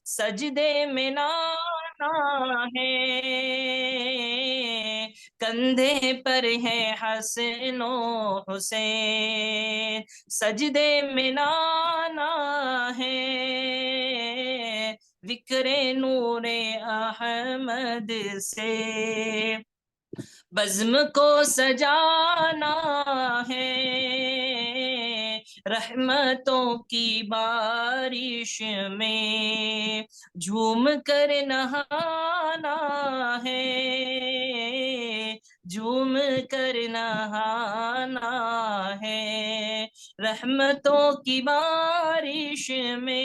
سجدے میں نانا ہے، کندھے پر ہے حسن و حسین، سجدے میں نانا ہے، ذکر نور احمد سے بزم کو سجانا ہے، رحمتوں کی بارش میں جھوم کر نہانا ہے، جھوم کر نہانا ہے، رحمتوں کی بارش میں،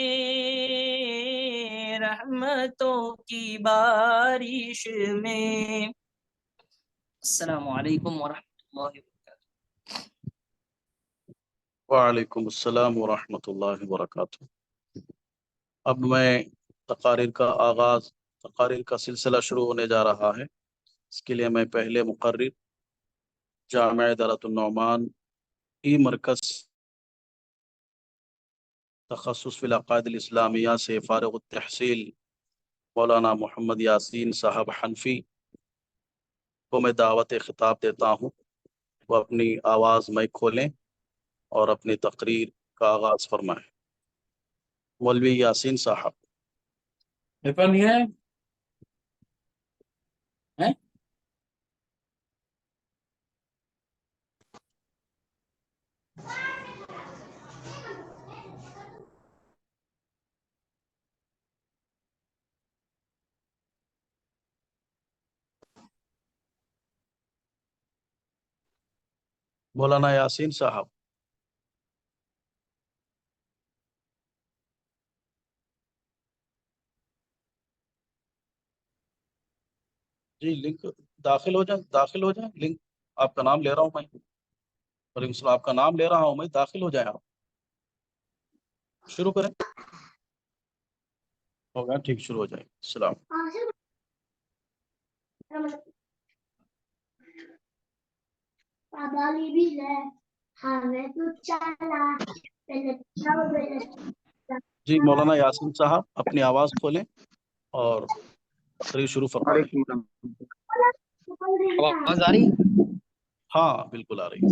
رحمتوں کی بارش میں۔ السلام علیکم ورحمۃ اللہ وبرکاتہ۔ وعلیکم السلام ورحمۃ اللہ وبرکاتہ۔ اب میں تقاریر کا سلسلہ شروع ہونے جا رہا ہے۔ اس کے لیے میں پہلے مقرر جامعہ دارۃ النعمان ای مرکز تخصص فی العقائد الاسلامیہ سے فارغ التحصیل مولانا محمد یاسین صاحب حنفی کو میں دعوت خطاب دیتا ہوں، وہ اپنی آواز مائک کھولیں اور اپنی تقریر کا آغاز فرمائیں۔ مولوی یاسین صاحب۔ پیپر نہیں ہے؟ مولانا یاسین صاحب۔ جی لنک داخل ہو جائیں لنک آپ کا نام لے رہا ہوں میں، وعلیکم السلام، آپ کا نام لے رہا ہوں میں، داخل ہو جائیں آپ، شروع کریں۔ ہو گیا ٹھیک، شروع ہو جائے۔ السلام۔ جی مولانا یاسین صاحب اپنی آواز کھولیں اور تقریر شروع فرمائیں۔ آواز آ رہی؟ ہاں بالکل آ رہی ہے۔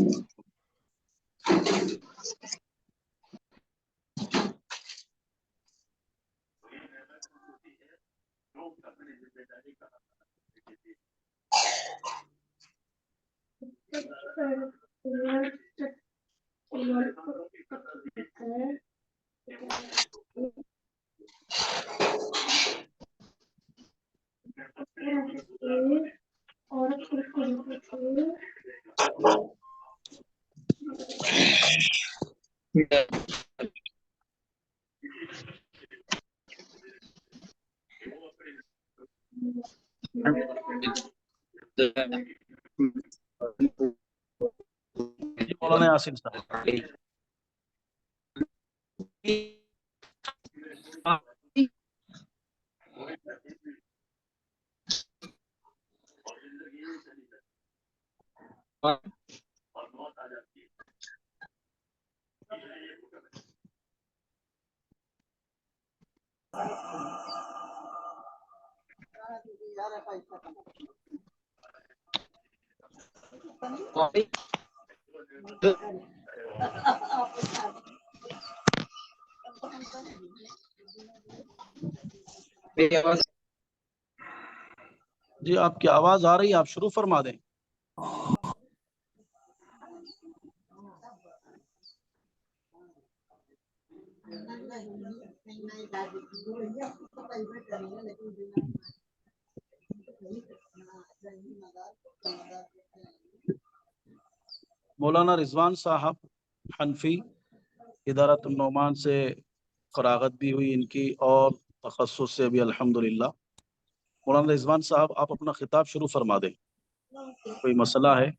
جی مولانا یاسین صاحب۔ جی آپ کی آواز آ رہی ہے، آپ شروع فرما دیں۔ مولانا رضوان صاحب حنفی ادارۃ النعمان سے فراغت بھی ہوئی ان کی، اور تخصص سے بھی الحمدللہ۔ مولانا رضوان صاحب آپ اپنا خطاب شروع فرما دیں۔ کوئی مسئلہ ہے،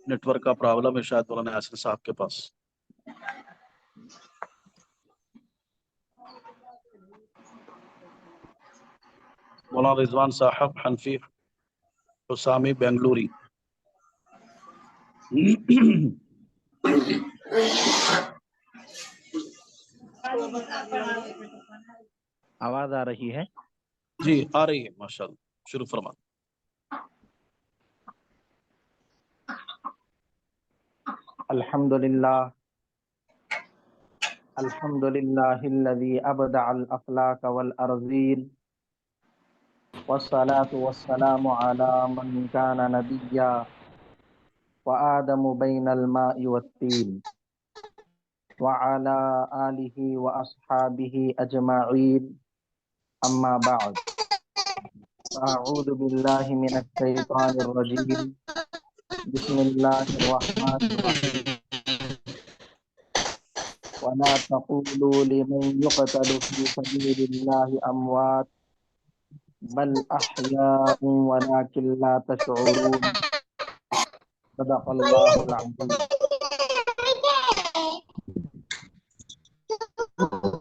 نیٹ ورک کا پرابلم ہے شاید مولانا یاسین صاحب کے پاس۔ مولانا رضوان صاحب حنفی حسامی بنگلوری۔ آواز آ رہی ہے؟ جی آ رہی ہے ماشاءاللہ، شروع فرما۔ الحمدللہ الحمدللہ الذی ابدع الافلاک والارضین والصلاة والسلام علی من کان نبیا وآدم بین الماء والطین وعلى آلہ واصحابہ اجمعین، اما بعد، اعوذ باللہ من الشیطان الرجیم، بسم اللہ الرحمن الرحیم، ولا تقولوا لمن يقتل في سبيل الله أموات بل أحياء ولكن لا تشعرون، صدق الله العظيم۔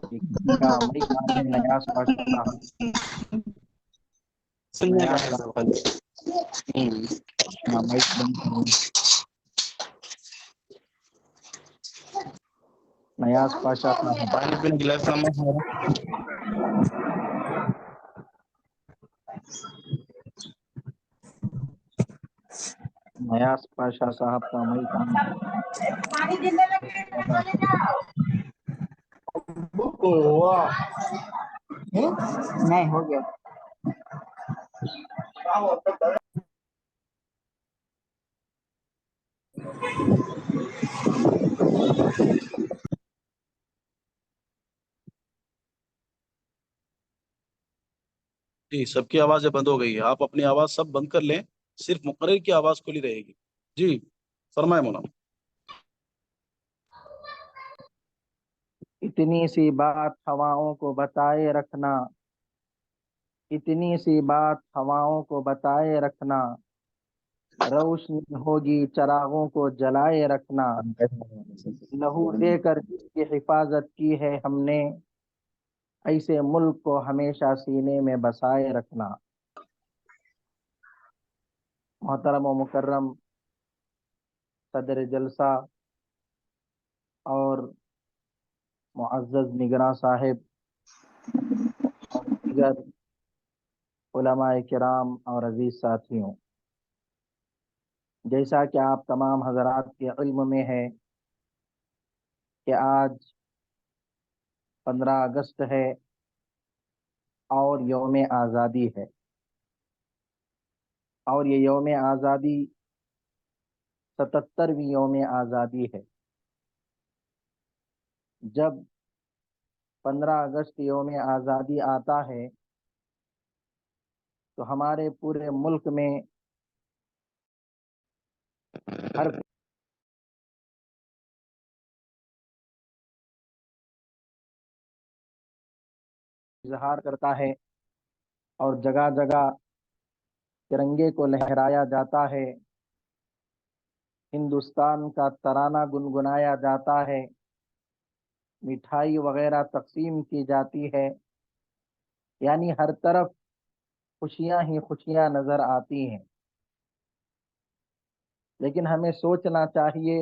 کسی کا مائک آن ہے؟ نیاز پاشا صاحب، نیاز صاحب، ہاں، مائک بند کریں۔ نیاز پاشا صاحب، پانی پینے گلاس لمبا ہے۔ نیاز پاشا صاحب کا مائک آن نہیں ہو گیا۔ جی سب کی آوازیں بند ہو گئی ہے، آپ اپنی آواز سب بند کر لیں، صرف مقرر کی آواز کھلی رہے گی۔ جی فرمائے مولانا۔ اتنی سی بات ہواؤں کو بتائے رکھنا، اتنی سی بات ہواؤں کو بتائے رکھنا، روشنی ہوگی چراغوں کو جلائے رکھنا، لہو دے کر جس کی حفاظت کی ہے ہم نے، ایسے ملک کو ہمیشہ سینے میں بسائے رکھنا۔ محترم و مکرم صدر جلسہ اور معزز نگراں صاحب اور دیگر علماء کرام اور عزیز ساتھیوں، جیسا کہ آپ تمام حضرات کے علم میں ہے کہ آج 15 اگست ہے اور یوم آزادی ہے، اور یہ یوم آزادی 77ویں یوم آزادی ہے۔ جب 15 اگست یوم آزادی آتا ہے تو ہمارے پورے ملک میں ہر اظہار کرتا ہے اور جگہ جگہ ترنگے کو لہرایا جاتا ہے، ہندوستان کا ترانہ گنگنایا جاتا ہے، مٹھائی وغیرہ تقسیم کی جاتی ہے، یعنی ہر طرف خوشیاں ہی خوشیاں نظر آتی ہیں۔ لیکن ہمیں سوچنا چاہیے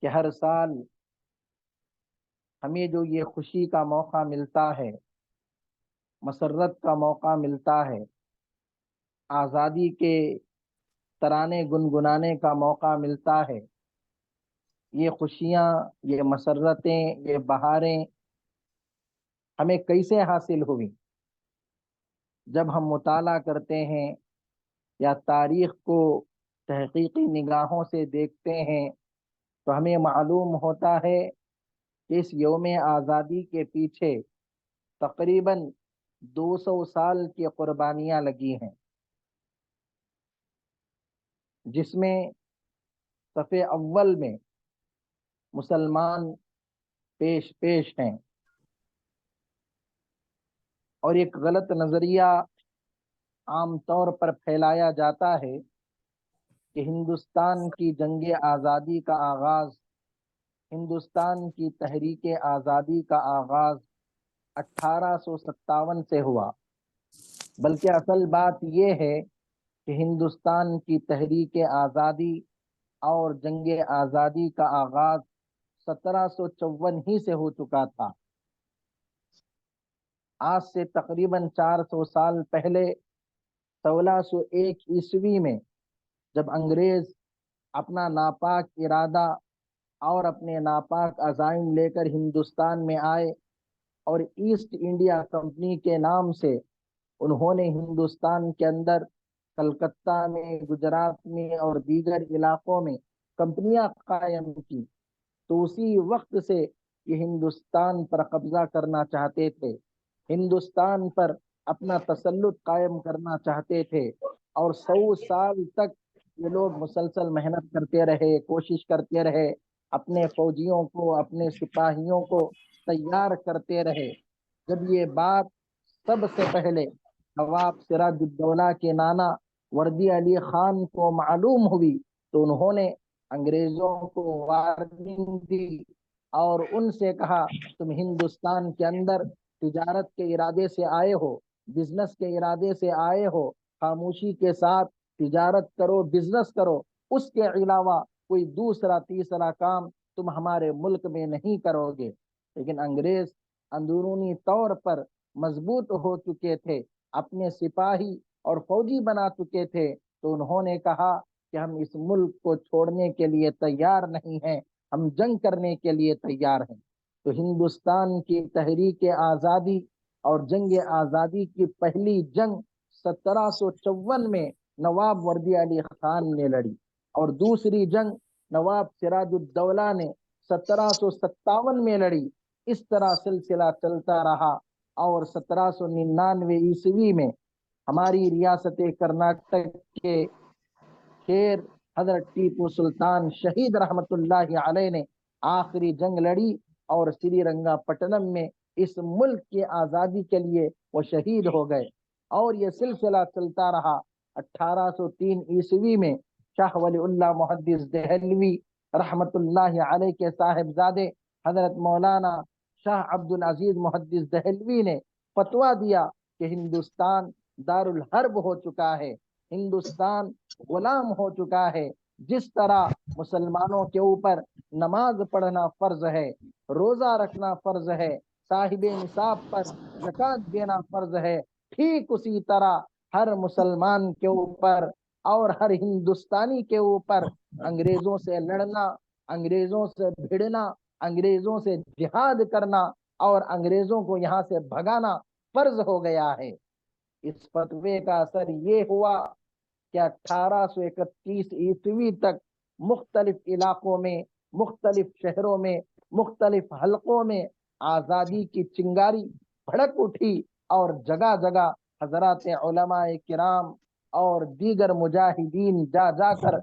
کہ ہر سال ہمیں جو یہ خوشی کا موقع ملتا ہے، مسرت کا موقع ملتا ہے، آزادی کے ترانے گنگنانے کا موقع ملتا ہے، یہ خوشیاں، یہ مسرتیں، یہ بہاریں ہمیں کیسے حاصل ہوئیں؟ جب ہم مطالعہ کرتے ہیں یا تاریخ کو تحقیقی نگاہوں سے دیکھتے ہیں تو ہمیں معلوم ہوتا ہے کہ اس یوم آزادی کے پیچھے تقریباً 200 سال کی قربانیاں لگی ہیں، جس میں صف اول میں مسلمان پیش ہیں، اور ایک غلط نظریہ عام طور پر پھیلایا جاتا ہے کہ ہندوستان کی جنگ آزادی کا آغاز، ہندوستان کی تحریک آزادی کا آغاز 1857 سے ہوا، بلکہ اصل بات یہ ہے کہ ہندوستان کی تحریک آزادی اور جنگ آزادی کا آغاز 1754 ہی سے ہو چکا تھا۔ آج سے تقریباً 400 سال پہلے 1601 عیسوی میں جب انگریز اپنا ناپاک ارادہ اور اپنے ناپاک عزائم لے کر ہندوستان میں آئے اور ایسٹ انڈیا کمپنی کے نام سے انہوں نے ہندوستان کے اندر کلکتہ میں، گجرات میں اور دیگر علاقوں میں کمپنیاں قائم کی، تو اسی وقت سے یہ ہندوستان پر قبضہ کرنا چاہتے تھے، ہندوستان پر اپنا تسلط قائم کرنا چاہتے تھے، اور 100 سال تک یہ لوگ مسلسل محنت کرتے رہے، کوشش کرتے رہے، اپنے فوجیوں کو، اپنے سپاہیوں کو تیار کرتے رہے۔ جب یہ بات سب سے پہلے نواب سراج الدولہ کے نانا وردی علی خان کو معلوم ہوئی تو انہوں نے انگریزوں کو وارننگ دی اور ان سے کہا تم ہندوستان کے اندر تجارت کے ارادے سے آئے ہو، بزنس کے ارادے سے آئے ہو، خاموشی کے ساتھ تجارت کرو، بزنس کرو، اس کے علاوہ کوئی دوسرا تیسرا کام تم ہمارے ملک میں نہیں کرو گے۔ لیکن انگریز اندرونی طور پر مضبوط ہو چکے تھے، اپنے سپاہی اور فوجی بنا چکے تھے، تو انہوں نے کہا کہ ہم اس ملک کو چھوڑنے کے لیے تیار نہیں ہیں، ہم جنگ کرنے کے لیے تیار ہیں۔ تو ہندوستان کی تحریک آزادی اور جنگ آزادی کی پہلی جنگ 1754 میں نواب وردی علی خان نے لڑی، اور دوسری جنگ نواب سراج الدولہ نے 1757 میں لڑی۔ اس طرح سلسلہ چلتا رہا، اور 1799 عیسوی میں ہماری ریاست کرناٹک کے شیر حضرت ٹیپو سلطان شہید رحمت اللہ علیہ نے آخری جنگ لڑی، اور سری رنگا پٹنم میں اس ملک کی آزادی کے لیے وہ شہید ہو گئے۔ اور یہ سلسلہ چلتا رہا۔ 1803 عیسوی میں شاہ ولی اللہ محدث دہلوی رحمت اللہ علیہ کے صاحبزادے حضرت مولانا شاہ عبد العزیز محدث دہلوی نے فتویٰ دیا کہ ہندوستان دار الحرب ہو چکا ہے، ہندوستان غلام ہو چکا ہے۔ جس طرح مسلمانوں کے اوپر نماز پڑھنا فرض ہے، روزہ رکھنا فرض ہے، صاحب نصاب پر زکوٰۃ دینا فرض ہے، ٹھیک اسی طرح ہر مسلمان کے اوپر اور ہر ہندوستانی کے اوپر انگریزوں سے لڑنا، انگریزوں سے بھڑنا، انگریزوں سے جہاد کرنا اور انگریزوں کو یہاں سے بھگانا فرض ہو گیا ہے۔ اس فتوے کا اثر یہ ہوا کہ 1831 عیسوی تک مختلف علاقوں میں، مختلف شہروں میں، مختلف حلقوں میں آزادی کی چنگاری بھڑک اٹھی، اور جگہ جگہ حضرات علماء کرام اور دیگر مجاہدین جا جا کر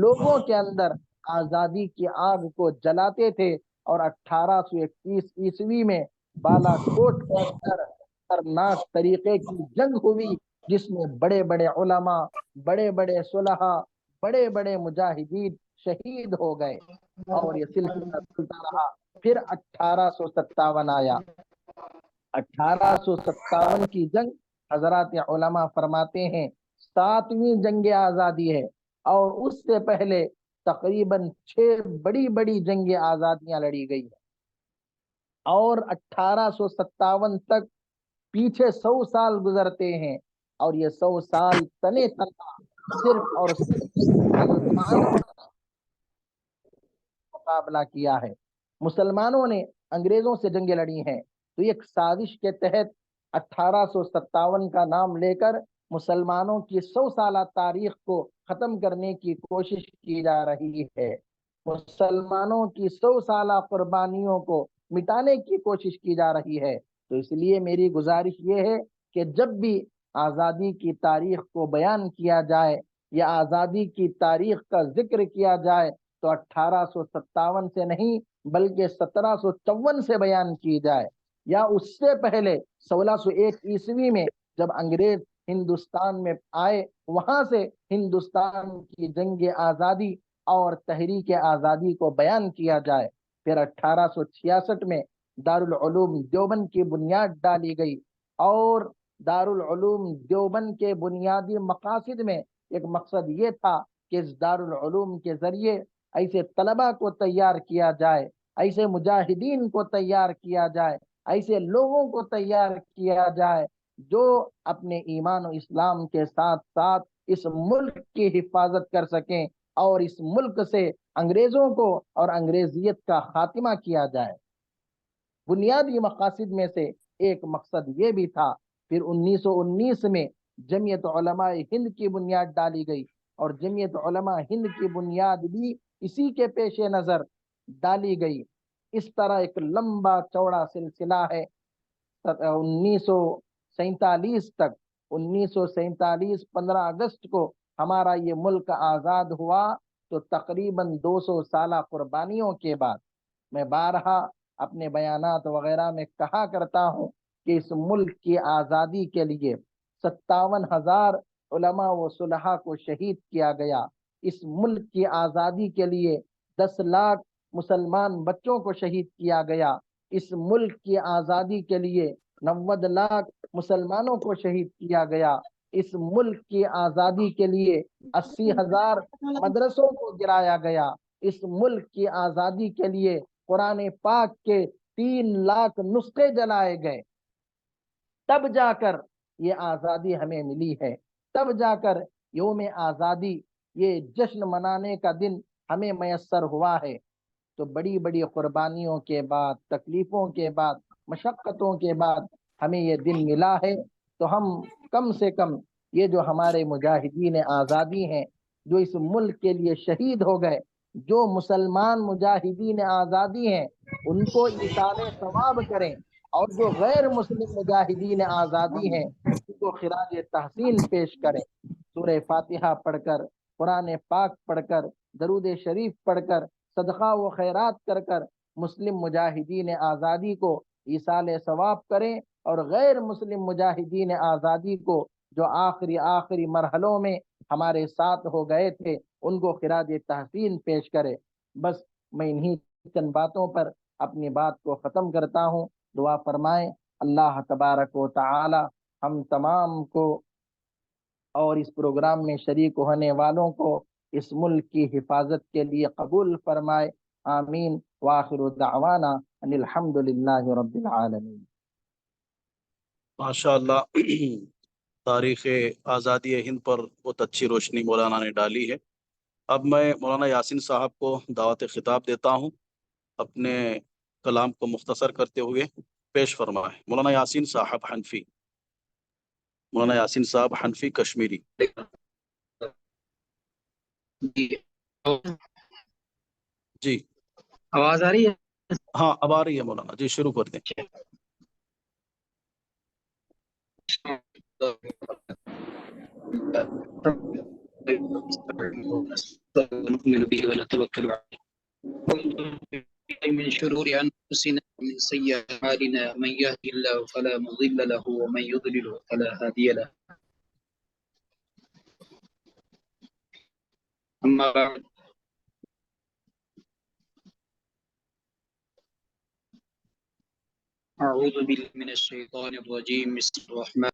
لوگوں کے اندر آزادی کی آگ کو جلاتے تھے۔ اور 1831 عیسوی میں بالا کوٹ کے اندر خطرناک طریقے کی جنگ ہوئی، جس میں بڑے بڑے علماء، بڑے بڑے صلحاء، بڑے بڑے مجاہدین شہید ہو گئے، اور یہ سلسلہ چلتا رہا۔ پھر 1857 آیا۔ 1857 کی جنگ حضرات علماء فرماتے ہیں 7ویں جنگ آزادی ہے، اور اس سے پہلے تقریباً 6 بڑی بڑی جنگ آزادیاں لڑی گئی ہیں، اور 1857 تک پیچھے 100 سال گزرتے ہیں، اور یہ 100 سال تنے تنہا صرف اور صرف مسلمانوں نے مقابلہ کیا ہے، مسلمانوں نے انگریزوں سے جنگیں لڑی ہیں۔ تو ایک سازش کے تحت 1857 کا نام لے کر مسلمانوں کی 100 سالہ تاریخ کو ختم کرنے کی کوشش کی جا رہی ہے، مسلمانوں کی 100 سالہ قربانیوں کو مٹانے کی کوشش کی جا رہی ہے۔ تو اس لیے میری گزارش یہ ہے کہ جب بھی آزادی کی تاریخ کو بیان کیا جائے یا آزادی کی تاریخ کا ذکر کیا جائے تو 1857 سے نہیں بلکہ 1754 سے بیان کی جائے، یا اس سے پہلے 1601 عیسوی میں جب انگریز ہندوستان میں آئے وہاں سے ہندوستان کی جنگ آزادی اور تحریک آزادی کو بیان کیا جائے۔ پھر 1866 میں دارالعلوم دیوبند کی بنیاد ڈالی گئی، اور دارالعلوم دیوبند کے بنیادی مقاصد میں ایک مقصد یہ تھا کہ اس دارالعلوم کے ذریعے ایسے طلباء کو تیار کیا جائے، ایسے مجاہدین کو تیار کیا جائے ایسے لوگوں کو تیار کیا جائے جو اپنے ایمان و اسلام کے ساتھ ساتھ اس ملک کی حفاظت کر سکیں، اور اس ملک سے انگریزوں کو اور انگریزیت کا خاتمہ کیا جائے۔ بنیادی مقاصد میں سے ایک مقصد یہ بھی تھا۔ پھر 1919 میں جمعیت علماء ہند کی بنیاد ڈالی گئی، اور جمعیت علماء ہند کی بنیاد بھی اسی کے پیش نظر ڈالی گئی۔ اس طرح ایک لمبا چوڑا سلسلہ ہے 1947 تک۔ 1947 15 اگست کو ہمارا یہ ملک آزاد ہوا، تو تقریباً 200 سالہ قربانیوں کے بعد، میں بارہا اپنے بیانات وغیرہ میں کہا کرتا ہوں کہ اس ملک کی آزادی کے لیے 57,000 علماء و صلحاء کو شہید کیا گیا۔ اس ملک کی آزادی کے لیے 10 لاکھ مسلمان بچوں کو شہید کیا گیا۔ اس ملک کی آزادی کے لیے 90 لاکھ مسلمانوں کو شہید کیا گیا۔ اس ملک کی آزادی کے لیے 80,000 مدرسوں کو گرایا گیا۔ اس ملک کی آزادی کے لیے قرآن پاک کے 3 لاکھ نسخے جلائے گئے۔ تب جا کر یہ آزادی ہمیں ملی ہے، تب جا کر یوم آزادی، یہ جشن منانے کا دن ہمیں میسر ہوا ہے۔ تو بڑی بڑی قربانیوں کے بعد، تکلیفوں کے بعد، مشقتوں کے بعد ہمیں یہ دن ملا ہے۔ تو ہم کم سے کم یہ جو ہمارے مجاہدین آزادی ہیں، جو اس ملک کے لیے شہید ہو گئے، جو مسلمان مجاہدین آزادی ہیں، ان کو ایصال ثواب کریں، اور جو غیر مسلم مجاہدین آزادی ہیں ان کو خراج تحسین پیش کریں۔ سورہ فاتحہ پڑھ کر، قرآن پاک پڑھ کر، درود شریف پڑھ کر، صدقہ و خیرات کر کر مسلم مجاہدین آزادی کو ایصال ثواب کریں، اور غیر مسلم مجاہدین آزادی کو جو آخری مرحلوں میں ہمارے ساتھ ہو گئے تھے ان کو خراج تحسین پیش کرے۔ بس میں انہی چند باتوں پر اپنی بات کو ختم کرتا ہوں۔ دعا فرمائیں اللہ تبارک و تعالی ہم تمام کو اور اس پروگرام میں شریک ہونے والوں کو اس ملک کی حفاظت کے لیے قبول فرمائے۔ آمین۔ وآخر دعوانا ان الحمد للہ رب العالمین۔ ماشاء اللہ تاریخ آزادی ہند پر بہت اچھی روشنی مولانا نے ڈالی ہے۔ اب میں مولانا یاسین صاحب کو دعوت خطاب دیتا ہوں، اپنے کلام کو مختصر کرتے ہوئے پیش فرمائے۔ مولانا یاسین صاحب حنفی، مولانا یاسین صاحب حنفی کشمیری۔ جی آواز آ رہی ہے؟ ہاں اب آ رہی ہے مولانا جی، شروع کر دیں۔ نؤمن به ونتوكل عليه من شرور أنفسنا ومن سيئات أعمالنا من يهده الله فلا مضل له ومن يضلل فلا هادي له. أما بعد أعوذ بالله من الشيطان الرجيم. بسم الله الرحمن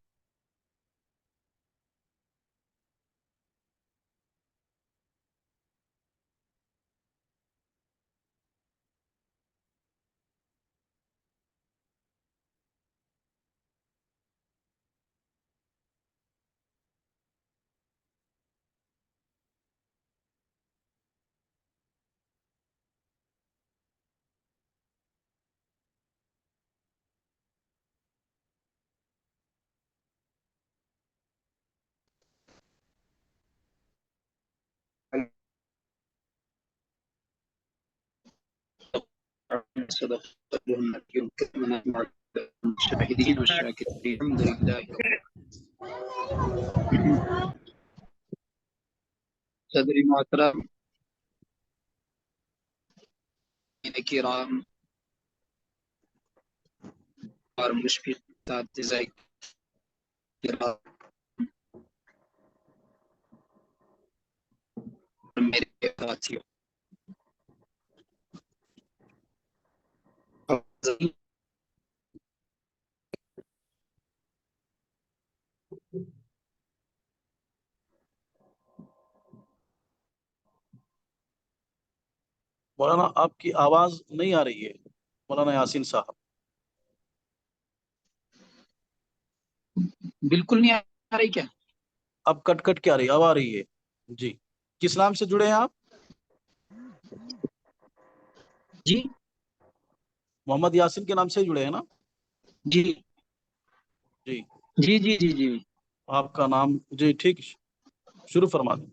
صدق الله يمكننا مع المشاهدين والشاكرين. الحمد لله صدر محترم کرام اور مشفق اساتذہ کرام، میرے ساتھیوں، مولانا آپ کی آواز نہیں آ رہی ہے مولانا یاسین صاحب۔ بالکل نہیں آ رہی کیا؟ اب کٹ کٹ کے آ رہی ہے، اب آ رہی ہے جی۔ کس نام سے جڑے ہیں آپ؟ جی محمد یاسین کے نام سے جڑے ہیں نا؟ جی جی جی جی جی جی آپ کا نام جی ٹھیک، شروع فرما دیں۔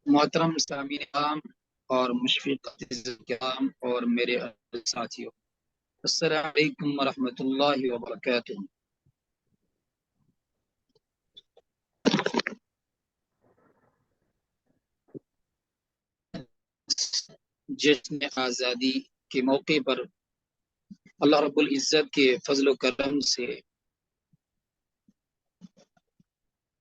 محترم سامعین کرام اور مشفق کرام اور میرے ساتھیوں، السلام علیکم ورحمۃ اللہ وبرکاتہ۔ جشن آزادی کے موقع پر اللہ رب العزت کے فضل و کرم سے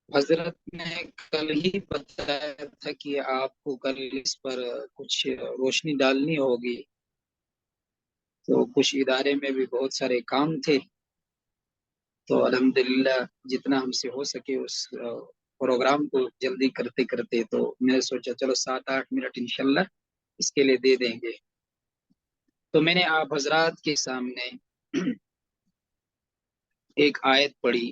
حضرت نے کل ہی بتایا تھا کہ آپ کو کل اس پر کچھ روشنی ڈالنی ہوگی، تو کچھ ادارے میں بھی بہت سارے کام تھے، تو الحمدللہ جتنا ہم سے ہو سکے اس پروگرام کو جلدی کرتے کرتے تو میں نے سوچا چلو 7-8 منٹ انشاءاللہ اس کے لیے دے دیں گے۔ تو میں نے آپ حضرات کے سامنے ایک آیت پڑھی،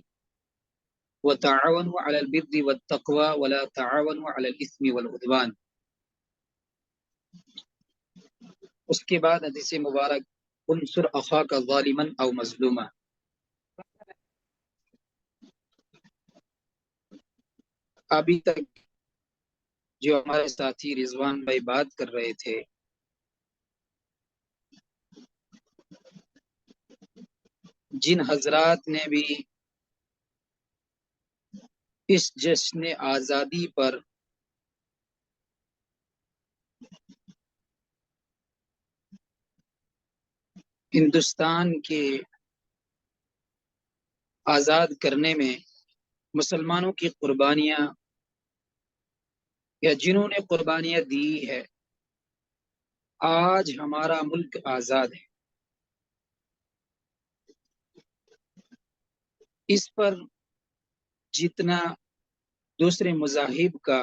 وَتَعَاوَنُوا عَلَى الْبِرِّ وَالتَّقْوَى وَلَا تَعَاوَنُوا عَلَى الْإِثْمِ وَالْعُدْوَانِ، اس کے بعد حدیث مبارک انصر اخاک ظالما او مظلوما۔ ابھی تک جو ہمارے ساتھی رضوان بھائی بات کر رہے تھے، جن حضرات نے بھی اس جشن آزادی پر ہندوستان کے آزاد کرنے میں مسلمانوں کی قربانیاں یا جنہوں نے قربانیاں دی ہے، آج ہمارا ملک آزاد ہے۔ اس پر جتنا دوسرے مذاہب کا،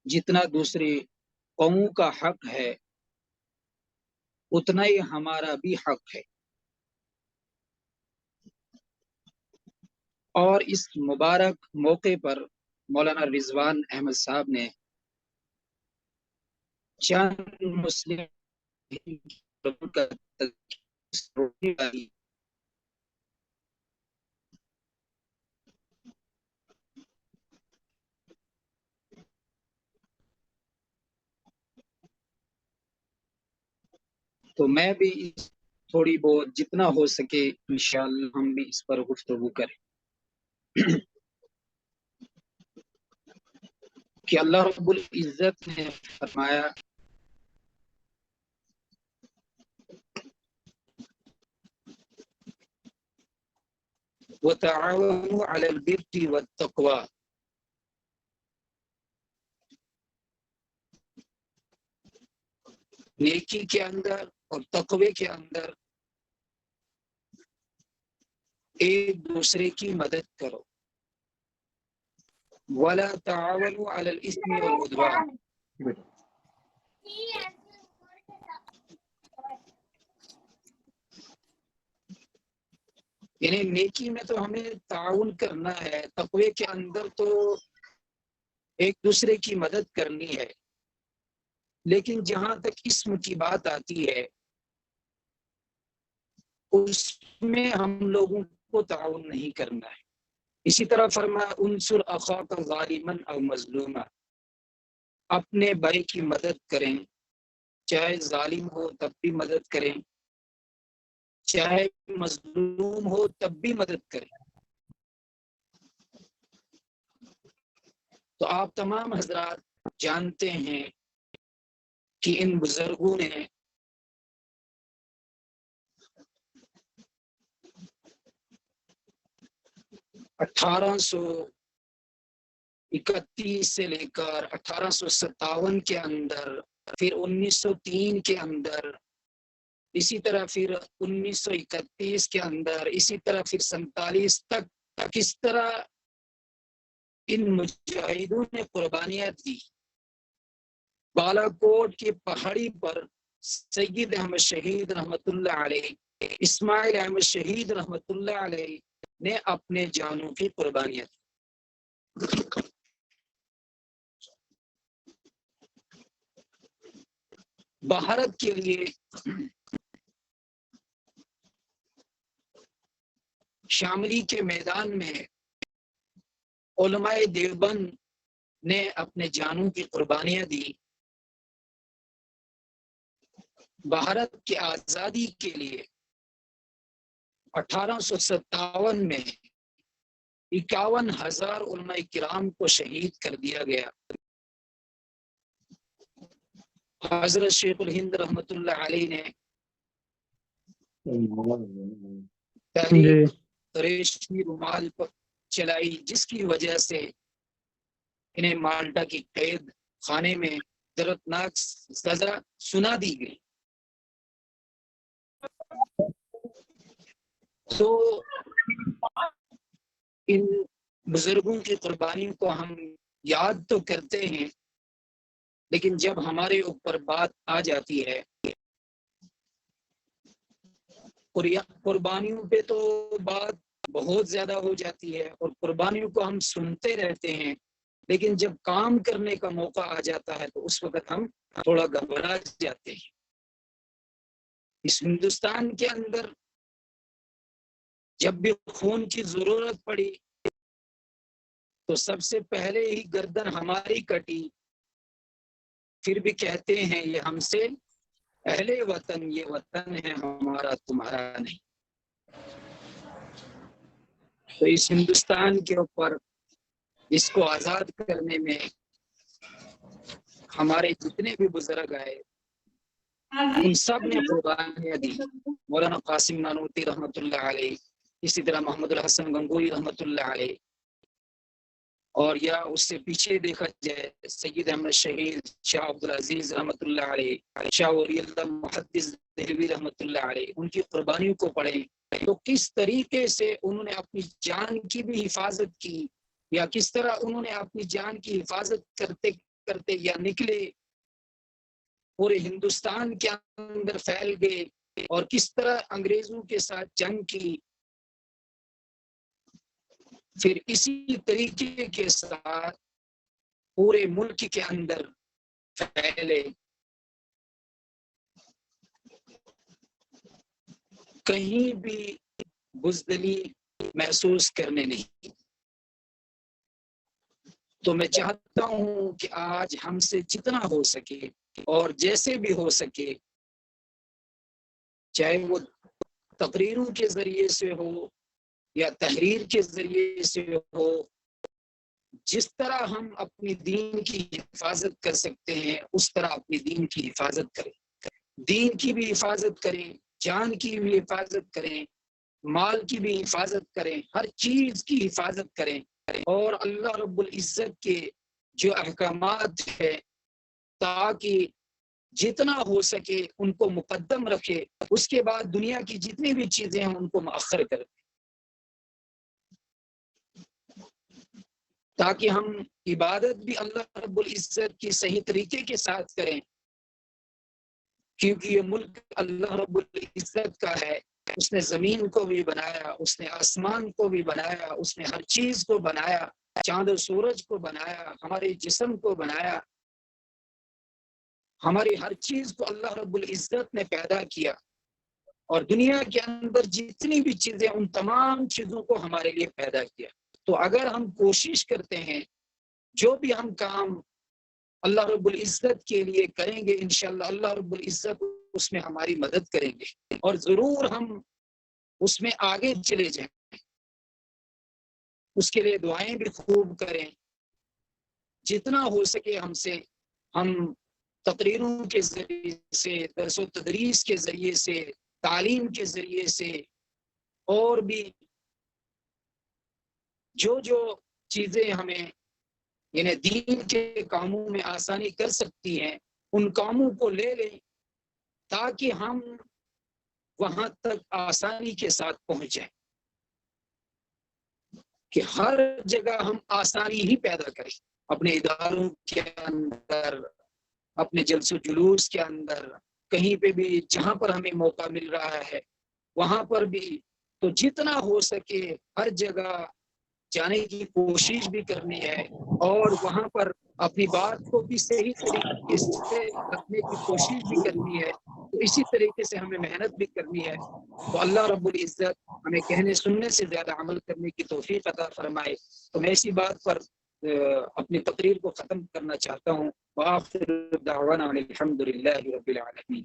جتنا دوسری قوموں کا حق ہے، اتنا ہی ہمارا بھی حق ہے۔ اور اس مبارک موقع پر مولانا رضوان احمد صاحب نے چند مسلم کا تذکرہ کی۔ تو میں بھی تھوڑی بہت جتنا ہو سکے انشاءاللہ ہم بھی اس پر گفتگو کریں کہ اللہ رب العزت نے فرمایا وَتَعَاوَنُوا عَلَى الْبِرِّ وَالتَّقْوَى، نیکی کے اندر اور تقوی کے اندر ایک دوسرے کی مدد کرو، وَلَا تَعَاوَنُوا عَلَى الْإِثْمِ وَالْعُدْوَانِ، یعنی نیکی میں تو ہمیں تعاون کرنا ہے، تقوی کے اندر تو ایک دوسرے کی مدد کرنی ہے، لیکن جہاں تک اسم کی بات آتی ہے اس میں ہم لوگوں کو تعاون نہیں کرنا ہے۔ اسی طرح فرمایا انصر اخاک ظالما او مظلوما، اپنے بھائی کی مدد کریں، چاہے ظالم ہو تب بھی مدد کریں، چاہے مظلوم ہو تب بھی مدد کریں۔ تو آپ تمام حضرات جانتے ہیں کہ ان بزرگوں نے اٹھارہ سو 31 سے لے کر 1857 کے اندر، پھر 1903 کے اندر، اسی طرح پھر 1931 کے اندر، اسی طرح پھر 47 تک کس طرح ان مجاہدوں نے قربانیاں دی۔ بالا کوٹ کی پہاڑی پر سید احمد شہید رحمت اللہ علیہ، اسماعیل احمد شہید رحمت اللہ علیہ نے اپنے جانوں کی قربانیاں دی۔ بھارت کے لیے شاملی کے میدان میں علماء دیوبند نے اپنے جانوں کی قربانیاں دی۔ بھارت کی آزادی کے لیے 1857 میں 51,000 علماء کرام کو شہید کر دیا گیا۔ حضرت شیخ الہند رحمت اللہ علیہ نے تحریک ریشمی رومال پر چلائی، جس کی وجہ سے انہیں مالٹا کی قید خانے میں دردناک سزا سنا دی گئی۔ تو ان بزرگوں کی قربانیوں کو ہم یاد تو کرتے ہیں، لیکن جب ہمارے اوپر بات آ جاتی ہے قربانیوں پہ تو بات بہت زیادہ ہو جاتی ہے، اور قربانیوں کو ہم سنتے رہتے ہیں، لیکن جب کام کرنے کا موقع آ جاتا ہے تو اس وقت ہم تھوڑا گھبرا جاتے ہیں۔ اس ہندوستان کے اندر جب بھی خون کی ضرورت پڑی تو سب سے پہلے ہی گردن ہماری کٹی، پھر بھی کہتے ہیں یہ ہم سے اہل وطن، یہ وطن ہے ہمارا تمہارا نہیں۔ تو اس ہندوستان کے اوپر اس کو آزاد کرنے میں ہمارے جتنے بھی بزرگ آئے ان سب نے قربانیاں دی۔ مولانا قاسم نانوتوی رحمۃ اللہ علیہ، اسی طرح محمد الحسن گنگوئی رحمۃ اللہ علیہ، اور یا اس سے پیچھے دیکھا جائے سید احمد شہید شاہ عبدالعزیز رحمۃ اللہ علیہ، شاہ ولی اللہ محدث دہلوی رحمۃ اللہ علیہ، ان کی قربانیوں کو پڑھیں تو کس طریقے سے انہوں نے اپنی جان کی بھی حفاظت کی، یا کس طرح انہوں نے اپنی جان کی حفاظت کرتے کرتے یا نکلے پورے ہندوستان کے اندر پھیل گئے، اور کس طرح انگریزوں کے ساتھ جنگ کی، پھر اسی طریقے کے ساتھ پورے ملک کے اندر پھیلے۔ کہیں بھی بزدلی محسوس کرنے نہیں۔ تو میں چاہتا ہوں کہ آج ہم سے جتنا ہو سکے اور جیسے بھی ہو سکے، چاہے وہ تقریروں کے ذریعے سے ہو یا تحریر کے ذریعے سے ہو، جس طرح ہم اپنی دین کی حفاظت کر سکتے ہیں اس طرح اپنی دین کی حفاظت کریں۔ دین کی بھی حفاظت کریں، جان کی بھی حفاظت کریں، مال کی بھی حفاظت کریں، ہر چیز کی حفاظت کریں، اور اللہ رب العزت کے جو احکامات ہیں تاکہ جتنا ہو سکے ان کو مقدم رکھے، اس کے بعد دنیا کی جتنی بھی چیزیں ہیں ان کو مؤخر کریں، تاکہ ہم عبادت بھی اللہ رب العزت کی صحیح طریقے کے ساتھ کریں، کیونکہ یہ ملک اللہ رب العزت کا ہے۔ اس نے زمین کو بھی بنایا، اس نے آسمان کو بھی بنایا، اس نے ہر چیز کو بنایا، چاند و سورج کو بنایا، ہمارے جسم کو بنایا، ہماری ہر چیز کو اللہ رب العزت نے پیدا کیا، اور دنیا کے اندر جتنی بھی چیزیں ان تمام چیزوں کو ہمارے لیے پیدا کیا۔ تو اگر ہم کوشش کرتے ہیں جو بھی ہم کام اللہ رب العزت کے لیے کریں گے، انشاءاللہ اللہ رب العزت اس میں ہماری مدد کریں گے، اور ضرور ہم اس میں آگے چلے جائیں۔ اس کے لیے دعائیں بھی خوب کریں، جتنا ہو سکے ہم سے، ہم تقریروں کے ذریعے سے، درس و تدریس کے ذریعے سے، تعلیم کے ذریعے سے، اور بھی جو چیزیں ہمیں یعنی دین کے کاموں میں آسانی کر سکتی ہیں ان کاموں کو لے لیں، تاکہ ہم وہاں تک آسانی کے ساتھ پہنچ جائیں، کہ ہر جگہ ہم آسانی ہی پیدا کریں، اپنے اداروں کے اندر، اپنے جلسوں جلوس کے اندر، کہیں پہ بھی جہاں پر ہمیں موقع مل رہا ہے وہاں پر بھی تو جتنا ہو سکے ہر جگہ جانے کی کوشش بھی کرنی ہے اور وہاں پر اپنی بات کو بھی صحیح طریقے سے رکھنے کی کوشش بھی کرنی ہے. تو اسی طریقے سے ہمیں محنت بھی کرنی ہے. تو اللہ رب العزت ہمیں کہنے سننے سے زیادہ عمل کرنے کی توفیق عطا فرمائے. تو میں اسی بات پر اپنی تقریر کو ختم کرنا چاہتا ہوں. وآخر دعوانا الحمد للہ رب العالمین.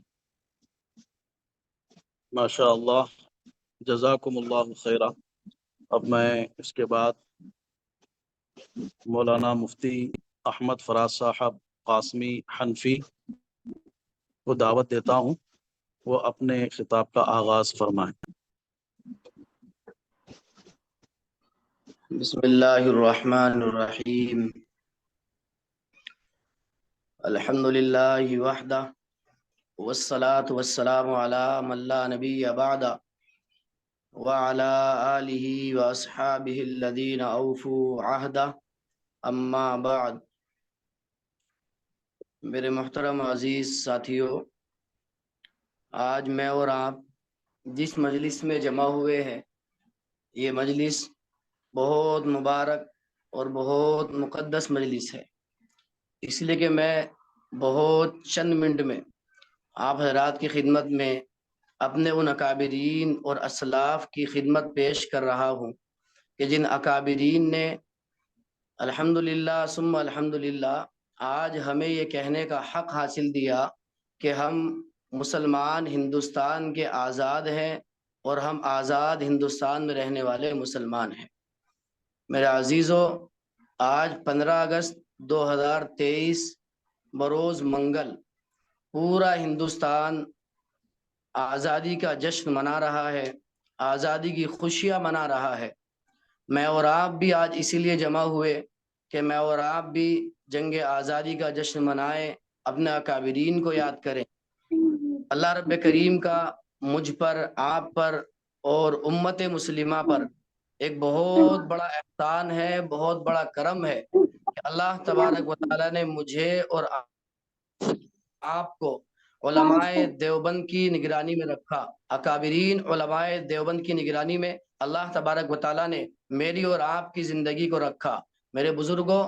ماشاء اللہ، جزاکم اللہ خیرہ. اب میں اس کے بعد مولانا مفتی احمد فراز صاحب قاسمی حنفی کو دعوت دیتا ہوں، وہ اپنے خطاب کا آغاز فرمائیں. بسم اللہ الرحمن الرحیم. الحمد للہ وحدہ والصلاة والسلام علی من لا نبی بعد وعلى آلہ واصحابہ الذین اوفوا عہدہ. اما بعد. میرے محترم عزیز ساتھیوں، آج میں اور آپ جس مجلس میں جمع ہوئے ہیں یہ مجلس بہت مبارک اور بہت مقدس مجلس ہے. اس لیے کہ میں بہت چند منٹ میں آپ حضرات کی خدمت میں اپنے ان اکابرین اور اسلاف کی خدمت پیش کر رہا ہوں کہ جن اکابرین نے الحمدللہ ثم الحمدللہ آج ہمیں یہ کہنے کا حق حاصل دیا کہ ہم مسلمان ہندوستان کے آزاد ہیں اور ہم آزاد ہندوستان میں رہنے والے مسلمان ہیں. میرے عزیزو، آج 15 اگست 2023 بروز منگل پورا ہندوستان آزادی کا جشن منا رہا ہے، آزادی کی خوشیاں منا رہا ہے. میں اور آپ بھی آج اسی لیے جمع ہوئے کہ میں اور آپ بھی جنگ آزادی کا جشن منائیں، اپنے اکابرین کو یاد کریں. اللہ رب کریم کا مجھ پر، آپ پر اور امت مسلمہ پر ایک بہت بڑا احسان ہے، بہت بڑا کرم ہے کہ اللہ تبارک و تعالیٰ نے مجھے اور آپ کو علماء دیوبند کی نگرانی میں رکھا. اکابرین علماء دیوبند کی نگرانی میں اللہ تبارک و تعالیٰ نے میری اور آپ کی زندگی کو رکھا. میرے بزرگوں،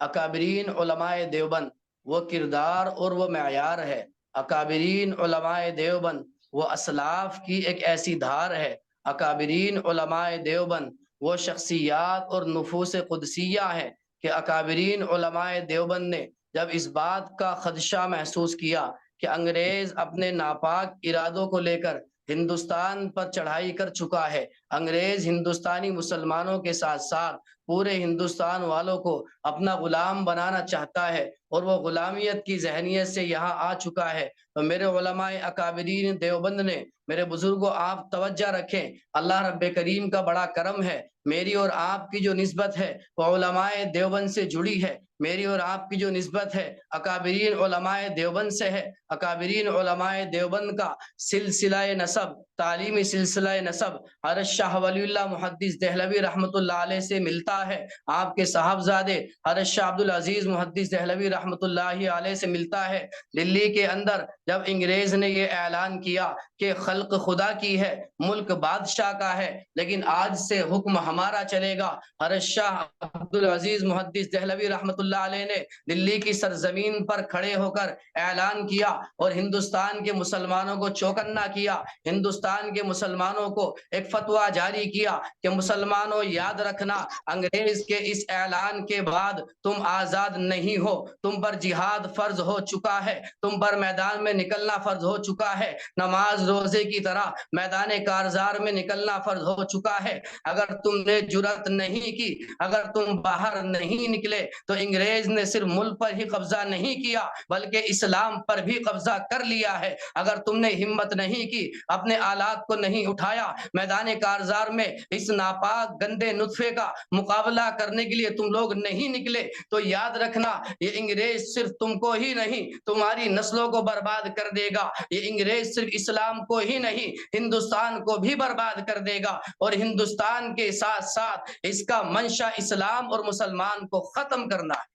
اکابرین علماء دیوبند وہ کردار اور وہ معیار ہے. اکابرین علماء دیوبند وہ اسلاف کی ایک ایسی دھار ہے. اکابرین علماء دیوبند وہ شخصیات اور نفوس قدسیہ ہیں کہ اکابرین علماء دیوبند نے جب اس بات کا خدشہ محسوس کیا کہ انگریز اپنے ناپاک ارادوں کو لے کر ہندوستان پر چڑھائی کر چکا ہے، انگریز ہندوستانی مسلمانوں کے ساتھ ساتھ پورے ہندوستان والوں کو اپنا غلام بنانا چاہتا ہے اور وہ غلامیت کی ذہنیت سے یہاں آ چکا ہے، تو میرے علماء اکابرین دیوبند نے، میرے بزرگوں آپ توجہ رکھیں، اللہ رب کریم کا بڑا کرم ہے. میری اور آپ کی جو نسبت ہے وہ علماء دیوبند سے جڑی ہے. میری اور آپ کی جو نسبت ہے اکابرین علماء دیوبند سے ہے. اکابرین علماء دیوبند کا سلسلہ نسب، تعلیمی سلسلہ نسب حضرت شاہ ولی اللہ محدث دہلوی رحمۃ اللہ علیہ سے ملتا ہے. آپ کے صاحبزادے حضرت شاہ عبد العزیز محدث دہلوی رحمۃ اللہ علیہ سے ملتا ہے. دلی کے اندر جب انگریز نے یہ اعلان کیا کہ خلق خدا کی ہے، ملک بادشاہ کا ہے، لیکن آج سے حکم ہمارا چلے گا، حضرت شاہ عبد العزیز محدث دہلوی رحمۃ اللہ علیہ نے دلی کی سرزمین پر کھڑے ہو کر اعلان کیا اور ہندوستان کے مسلمانوں کو چوکنا کیا. ہندوستان کے مسلمانوں کو ایک فتویٰ جاری کیا کہ مسلمانوں یاد رکھنا، انگریز کے اس اعلان کے بعد تم آزاد نہیں ہو، تم پر جہاد فرض ہو چکا ہے، تم پر میدان میں نکلنا فرض ہو چکا ہے، نماز روزے کی طرح میدان کارزار میں نکلنا فرض ہو چکا ہے. اگر تم نے جرأت نہیں کی، اگر تم باہر نہیں نکلے تو انگریز نے صرف ملک پر ہی قبضہ نہیں کیا بلکہ اسلام پر بھی قبضہ کر لیا ہے. اگر تم نے ہمت نہیں کی، اپنے آلات کو نہیں اٹھایا، میدان کارزار میں اس ناپاک گندے نطفے کا مقابلہ کرنے کے لیے تم لوگ نہیں نکلے، تو یاد رکھنا یہ انگریز صرف تم کو ہی نہیں تمہاری نسلوں کو برباد کر دے گا. یہ انگریز صرف اسلام کو ہی نہیں ہندوستان کو بھی برباد کر دے گا، اور ہندوستان کے ساتھ ساتھ اس کا منشا اسلام اور مسلمان کو ختم کرنا ہے.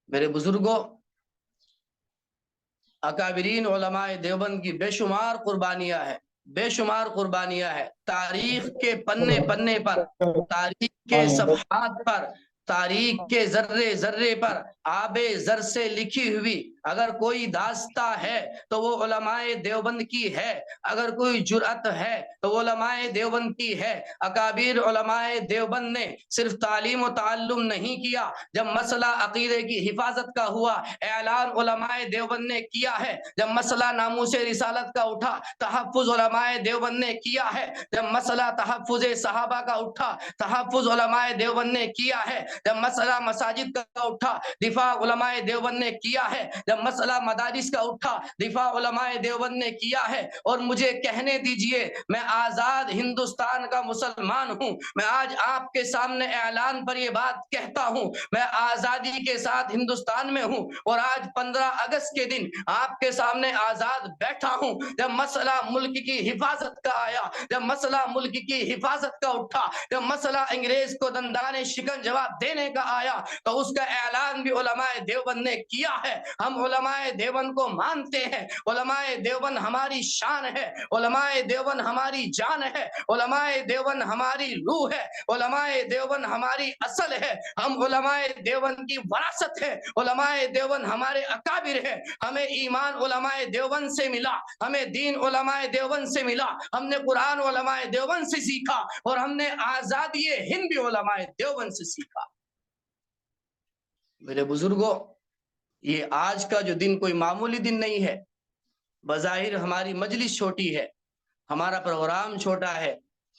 میرے بزرگوں، اکابرین علماء دیوبند کی بے شمار قربانیاں ہیں، بے شمار قربانیاں ہیں، تاریخ کے پنے پنے پر، تاریخ کے صفحات پر، تاریخ کے ذرے ذرے پر آب زر سے لکھی ہوئی اگر کوئی داستہ ہے تو وہ علماء دیوبند کی ہے، اگر کوئی جرأت ہے تو وہ علماء دیوبند کی ہے۔ اکابر علماء دیوبند نے صرف تعلیم و تعلم نہیں کیا، جب مسئلہ عقیدے کی حفاظت کا ہوا اعلان علماء دیوبند نے کیا ہے، جب مسئلہ ناموس رسالت کا اٹھا تحفظ علماء دیوبند نے کیا ہے، جب مسئلہ تحفظ صحابہ کا اٹھا تحفظ علماء دیوبند نے کیا ہے، جب مسئلہ مساجد کا اٹھا دفاع علماء دیوبند نے کیا ہے، جب مسئلہ مدارس کا اٹھا دفاع علماء دیوبند نے کیا ہے۔ اور مجھے کہنے دیجئے، میں آزاد ہندوستان کا مسلمان ہوں، میں آج آپ کے سامنے اعلان پر یہ بات کہتا ہوں، میں آزادی کے ساتھ ہندوستان میں ہوں، اور آج 15 اگست کے دن آپ کے سامنے آزاد بیٹھا ہوں۔ جب مسئلہ ملک کی حفاظت کا آیا، جب مسئلہ ملک کی حفاظت کا اٹھا، جب مسئلہ انگریز کو دندان شکن جواب دینے کا آیا، تو اس کا اعلان بھی علماء دیوبند نے کیا ہے۔ ہم علماء دیوبند کو مانتے ہیں، علماء دیوبند ہماری شان ہے، علماء دیوبند ہماری جان ہے، علماء دیوبند ہماری روح ہے، علماء دیوبند ہماری اصل ہے، ہم علماء دیوبند کی وراثت ہے، علماء دیوبند ہمارے اکابر ہیں۔ ہمیں ایمان علماء دیوبند سے ملا، ہمیں دین علماء دیوبند سے ملا، ہم نے قرآن علماء دیوبند سے سیکھا، اور ہم نے آزادی ہند بھی علماء دیوبند سے سیکھا۔ میرے بزرگوں، یہ آج کا جو دن کوئی معمولی دن نہیں ہے۔ بظاہر ہماری مجلس چھوٹی ہے، ہمارا پروگرام چھوٹا ہے،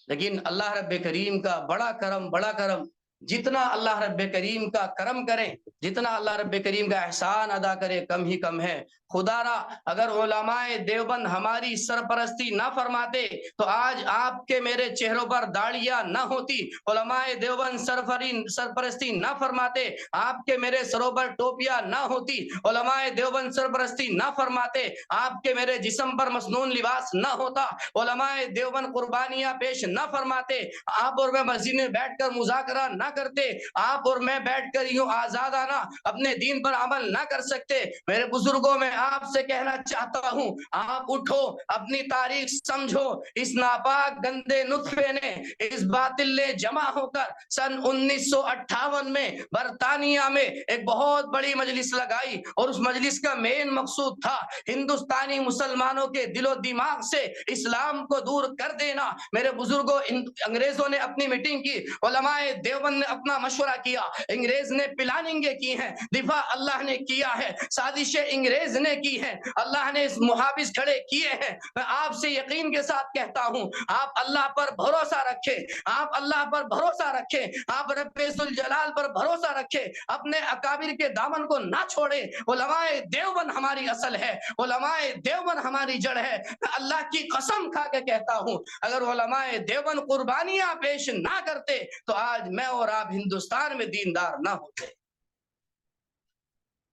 لیکن اللہ رب کریم کا بڑا کرم، جتنا اللہ رب کریم کا کرم کریں، جتنا اللہ رب کریم کا احسان ادا کرے، کم ہی کم ہے۔ خدا را اگر علماء دیوبند ہماری سرپرستی نہ فرماتے تو آج آپ کے میرے چہروں پر داڑیاں نہ ہوتی، علماء دیوبند سرپرستی نہ فرماتے آپ کے میرے سروں پر ٹوپیاں نہ ہوتی، علماء دیوبند سرپرستی نہ فرماتے آپ کے میرے جسم پر مسنون لباس نہ ہوتا، علماء دیوبند قربانیاں پیش نہ فرماتے، آپ اور میں مسجد میں بیٹھ کر مذاکرہ نہ کرتے، آپ اور میں بیٹھ کر یوں آزادانہ اپنے دین پر عمل نہ کر سکتے۔ میرے بزرگوں، میں آپ سے کہنا چاہتا ہوں، آپ اٹھو، اپنی تاریخ سمجھو۔ اس ناپاک گندے نطفے نے، اس باطل نے جمع ہو کر سن 1958 میں برطانیہ میں ایک بہت بڑی مجلس لگائی، اور اس مجلس کا مین مقصود تھا ہندوستانی مسلمانوں کے دل و دماغ سے اسلام کو دور کر دینا۔ میرے بزرگوں، انگریزوں نے اپنی میٹنگ کی، علماء دیوبند نے اپنا مشورہ کیا، انگریز نے پلاننگیں کی ہیں، دفاع اللہ نے کیا ہے، سازشیں انگریز نے کی ہیں، اللہ نے اس محافظ کھڑے کیے ہیں۔ میں آپ سے یقین کے ساتھ کہتا ہوں، آپ اللہ پر بھروسہ رکھیں، آپ اللہ پر بھروسہ رکھیں، آپ رب ذوالجلال پر بھروسہ رکھیں، اپنے اکابر کے دامن کو نہ چھوڑیں۔ علماء دیوبند ہماری اصل ہے، علماء دیوبند ہماری جڑ ہے۔ میں اللہ کی قسم کھا کے کہتا ہوں، اگر علماء دیوبند قربانیاں پیش نہ کرتے تو آج میں اور آپ ہندوستان میں دیندار نہ ہوتے۔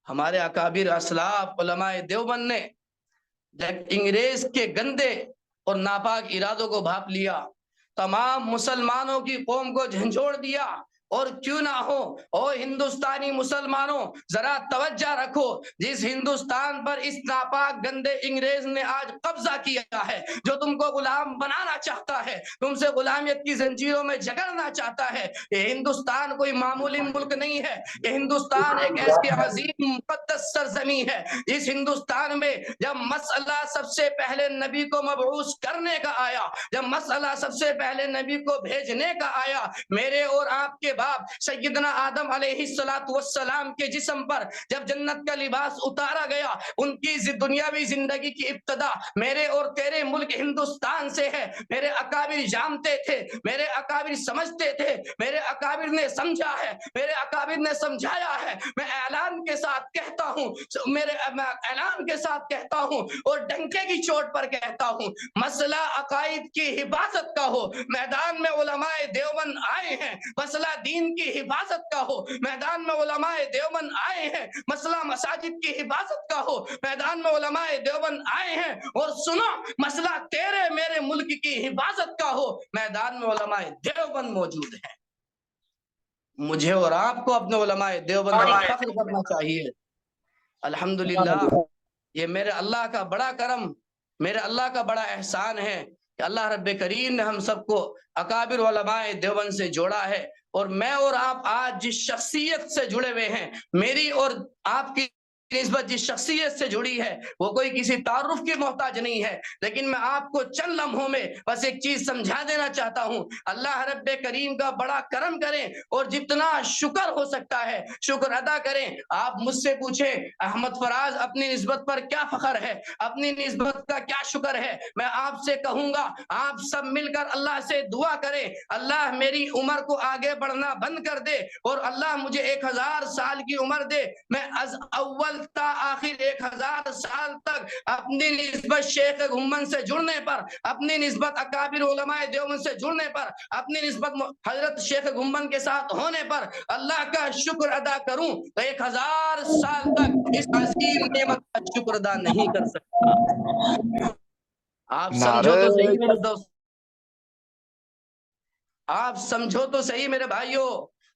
ہمارے اکابر اسلاف علماء دیوبند نے جب انگریز کے گندے اور ناپاک ارادوں کو بھاپ لیا، تمام مسلمانوں کی قوم کو جھنجھوڑ دیا، اور کیوں نہ ہو، او ہندوستانی مسلمانوں ذرا توجہ رکھو، جس ہندوستان پر اس ناپاک گندے انگریز نے آج قبضہ کیا ہے، جو تم کو غلام بنانا چاہتا ہے، تم سے غلامیت کی زنجیروں میں جکڑنا چاہتا ہے، یہ ہندوستان کوئی معمولی ملک نہیں ہے، یہ ہندوستان ایک ایسی عظیم مقدس سرزمین ہے جس ہندوستان میں جب مسئلہ سب سے پہلے نبی کو مبعوث کرنے کا آیا، جب مسئلہ سب سے پہلے نبی کو بھیجنے کا آیا، میرے اور آپ کے باپ سیدنا آدم علیہ السلام کے جسم پر جب جنت کا لباس اتارا گیا، ان کی دنیاوی زندگی کی ابتدا میرے اور تیرے ملک ہندوستان سے ہے۔ میرے اکابر جانتے تھے، میرے اکابر سمجھتے تھے، میرے اکابر نے سمجھا ہے، میرے اکابر نے سمجھایا ہے۔ میں اعلان کے ساتھ کہتا ہوں، میں اعلان کے ساتھ کہتا ہوں اور ڈنکے کی چوٹ پر کہتا ہوں، مسئلہ عقائد کی حفاظت کا ہو، میدان میں علماء دیوبند آئے ہیں، مسئلہ دین کی حفاظت کا ہو، میدان میں علماء دیوبند آئے ہیں، مسئلہ مساجد کی حفاظت کا ہو، میدان میں علماء دیوبند آئے ہیں، اور سنو، مسئلہ تیرے میرے ملک کی حفاظت کا ہو، میدان میں علماء دیوبند موجود ہیں۔ مجھے اور آپ کو اپنے علماء دیوبند پر فخر کرنا چاہیے۔ الحمدللہ یہ میرے اللہ کا بڑا کرم، میرے اللہ کا بڑا احسان ہے کہ اللہ رب کریم نے ہم سب کو اکابر علماء دیوبند سے جوڑا ہے. اور میں اور آپ آج جس شخصیت سے جڑے ہوئے ہیں، میری اور آپ کی نسبت جس شخصیت سے جڑی ہے وہ کوئی کسی تعارف کی محتاج نہیں ہے، لیکن میں آپ کو چند لمحوں میں بس ایک چیز سمجھا دینا چاہتا ہوں. اللہ رب کریم کا بڑا کرم کریں اور جتنا شکر ہو سکتا ہے شکر ادا کریں. آپ مجھ سے پوچھیں احمد فراز اپنی نسبت پر کیا فخر ہے، اپنی نسبت کا کیا شکر ہے، میں آپ سے کہوں گا آپ سب مل کر اللہ سے دعا کریں اللہ میری عمر کو آگے بڑھنا بند کر دے اور اللہ مجھے 1000 سال کی عمر دے. میں از اول تا آخر 1000 سال تک اپنی نسبت شیخ گھمن سے جڑنے پر، اپنی نسبت اکابر علماء دیوبند سے جڑنے پر، اپنی نسبت حضرت شیخ گھمن کے ساتھ ہونے پر اللہ کا شکر ادا کروں تو 1000 سال تک اس عظیم نعمت کا شکر ادا نہیں کر سکتا. آپ سمجھو تو صحیح میرے دوست، آپ سمجھو تو صحیح میرے بھائیوں.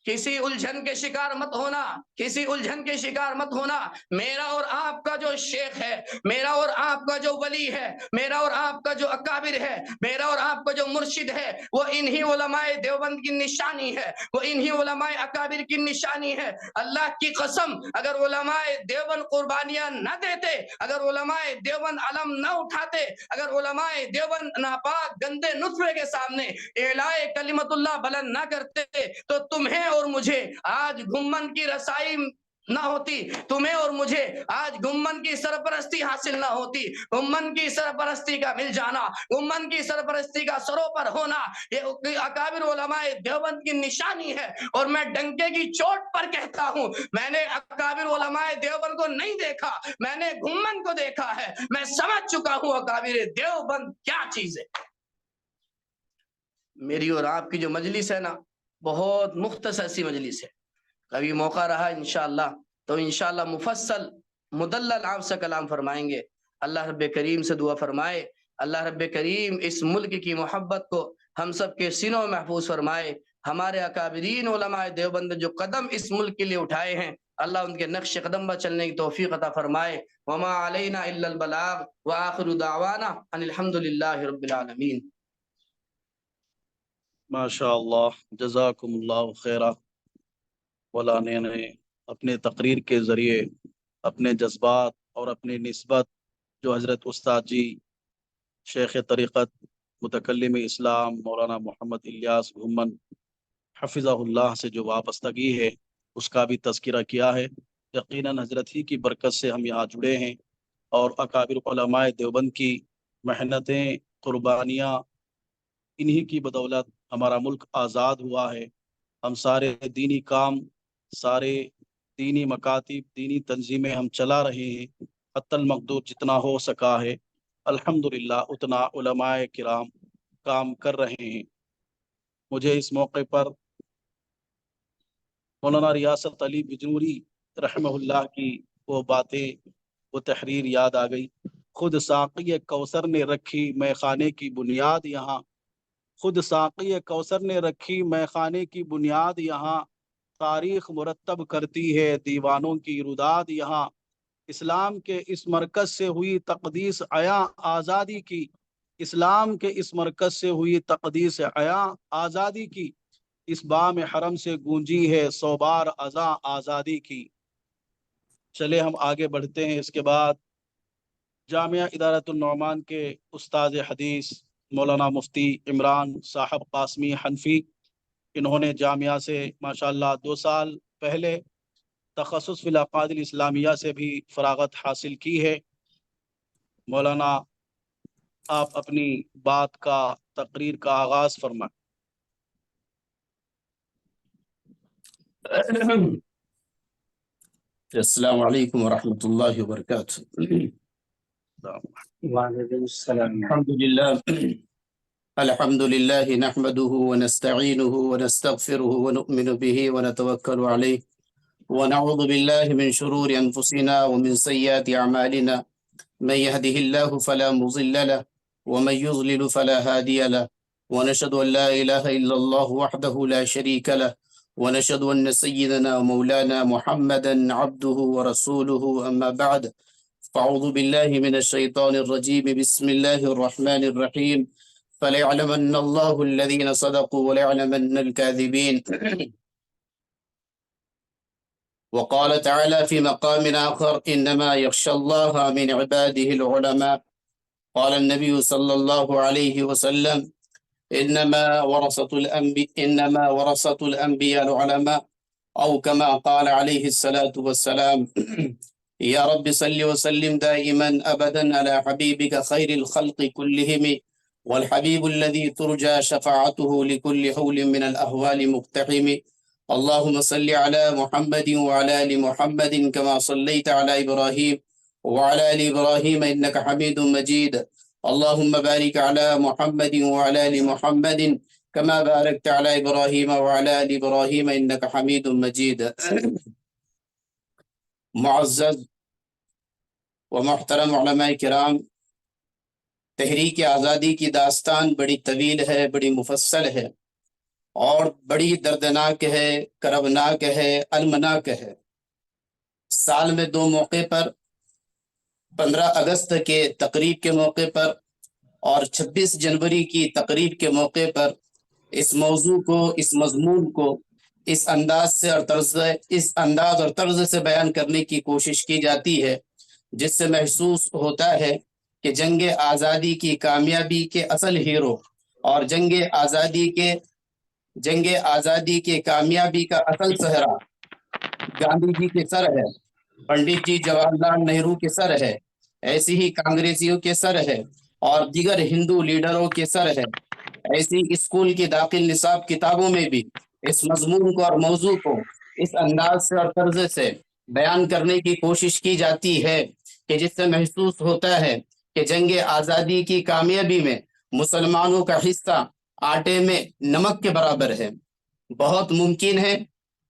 کسی الجھن کے شکار مت ہونا، کسی الجھن کے شکار مت ہونا. میرا اور آپ کا جو شیخ ہے، میرا اور آپ کا جو ولی ہے، میرا اور آپ کا جو اکابر ہے، میرا اور آپ کا جو مرشد ہے، وہ انہی علماء دیوبند کی نشانی ہے، وہ انہی علماء اکابر کی نشانی ہے. اللہ کی قسم اگر علماء دیوبند قربانیاں نہ دیتے، اگر علماء دیوبند علم نہ اٹھاتے، اگر علماء دیوبند ناپاک گندے نطفے کے سامنے اعلاء کلمت اللہ بلند نہ کرتے تو تمہیں اور مجھے آج گھمن کی رسائی نہ ہوتی، تمہیں اور مجھے آج گھمن کی سرپرستی حاصل نہ ہوتی. گھمن کی سرپرستی کا مل جانا، گھمن کی سرپرستی کا سروں پر ہونا یہ اکابر علماء دیوبند کی نشانی ہے. اور میں ڈنکے کی چوٹ پر کہتا ہوں میں نے اکابر علماء دیوبند کو نہیں دیکھا، میں نے گھمن کو دیکھا ہے. میں سمجھ چکا ہوں اکابر دیوبند کیا چیز ہے. میری اور آپ کی جو مجلس ہے نا بہت مختصر سی مجلس ہے. کبھی موقع رہا انشاءاللہ تو انشاءاللہ مفصل مدلل آپ سے کلام فرمائیں گے. اللہ رب کریم سے دعا فرمائے اللہ رب کریم اس ملک کی محبت کو ہم سب کے سینوں میں محفوظ فرمائے. ہمارے اکابرین علماء دیوبند جو قدم اس ملک کے لیے اٹھائے ہیں اللہ ان کے نقش قدم پر چلنے کی توفیق عطا فرمائے. وما علینا الا البلاغ وآخر دعوانا ان الحمدللہ رب العالمین. ماشاء اللہ، جزاکم اللہ خیرہ. مولانا نے اپنے تقریر کے ذریعے اپنے جذبات اور اپنی نسبت جو حضرت استاد جی شیخ طریقت متکلم اسلام مولانا محمد الیاس گھمن حفظہ اللہ سے جو وابستگی ہے اس کا بھی تذکرہ کیا ہے. یقیناً حضرت ہی کی برکت سے ہم یہاں جڑے ہیں اور اکابر علماء دیوبند کی محنتیں قربانیاں انہی کی بدولت ہمارا ملک آزاد ہوا ہے. ہم سارے دینی کام، سارے دینی مکاتب، دینی تنظیمیں ہم چلا رہے ہیں. حتی المقدور جتنا ہو سکا ہے الحمدللہ اتنا علماء کرام کام کر رہے ہیں. مجھے اس موقع پر مولانا ریاست علی بجنوری رحمہ اللہ کی وہ باتیں، وہ تحریر یاد آ گئی. خود ساقی کوثر نے رکھی میں خانے کی بنیاد یہاں، خود ساقی کوثر نے رکھی میں خانے کی بنیاد یہاں، تاریخ مرتب کرتی ہے دیوانوں کی روداد یہاں. اسلام کے اس مرکز سے ہوئی تقدیس عیاں آزادی کی، اسلام کے اس مرکز سے ہوئی تقدیس عیاں آزادی کی، اس بام حرم سے گونجی ہے 100 بار اذاں آزادی کی. چلے ہم آگے بڑھتے ہیں. اس کے بعد جامعہ ادارت النعمان کے استاد حدیث مولانا مفتی عمران صاحب قاسمی حنفی، انہوں نے جامعہ سے ماشاءاللہ 2 سال پہلے تخصص فی العقائد الاسلامیہ سے بھی فراغت حاصل کی ہے. مولانا آپ اپنی بات کا تقریر کا آغاز فرمائیں. السلام علیکم ورحمۃ اللہ وبرکاتہ. وعلیکم السلام. الحمد لله نحمده ونستعينه ونستغفره ونؤمن به ونتوكل عليه ونعوذ بالله من شرور أنفسنا ومن سيئات أعمالنا من يهده الله فلا مضل له ومن يضلل فلا هادي له ونشهد أن لا إله إلا الله وحده لا شريك له ونشهد أن سيدنا ومولانا محمدا عبده ورسوله. أما بعد فأعوذ بالله من الشيطان الرجيم بسم الله الرحمن الرحيم فليعلمن الله الذين صدقوا وليعلمن الكاذبين. وقال تعالى في مقام آخر إنما يخشى الله من عباده العلماء. قال النبي صلى الله عليه وسلم إنما ورثة الأنبياء العلماء، أو كما قال عليه الصلاة والسلام. يا رب صل وسلم دائما أبدا على حبيبك خير الخلق كلهم، والحبيب الذي ترجى شفاعته لكل حول من الأهوال مقتحم. اللهم صل على محمد وعلى آل محمد كما صليت على إبراهيم وعلى آل إبراهيم إنك حميد مجيد. اللهم بارك على محمد وعلى آل محمد كما باركت على إبراهيم وعلى آل إبراهيم إنك حميد مجيد. معزز و محترم علماء کرام، تحریک آزادی کی داستان بڑی طویل ہے، بڑی مفصل ہے اور بڑی دردناک ہے، کربناک ہے، المناک ہے۔ سال میں 2 موقع پر، 15 اگست کے تقریب کے موقع پر اور 26 جنوری کی تقریب کے موقع پر اس موضوع کو، اس مضمون کو اس انداز اور طرز سے بیان کرنے کی کوشش کی جاتی ہے، جس سے محسوس ہوتا ہے کہ جنگ آزادی کی کامیابی کے اصل ہیرو اور جنگ آزادی کے کامیابی کا اصل صحرا گاندھی جی کے سر ہے، پنڈت جی جواہر لال نہرو کے سر ہے، ایسی ہی کانگریسیوں کے سر ہے اور دیگر ہندو لیڈروں کے سر ہے۔ ایسی اسکول کی داخل نصاب کتابوں میں بھی اس مضمون کو اور موضوع کو اس انداز سے اور طرز سے بیان کرنے کی کوشش کی جاتی ہے کہ جس سے محسوس ہوتا ہے کہ جنگ آزادی کی کامیابی میں مسلمانوں کا حصہ آٹے میں نمک کے برابر ہے۔ بہت ممکن ہے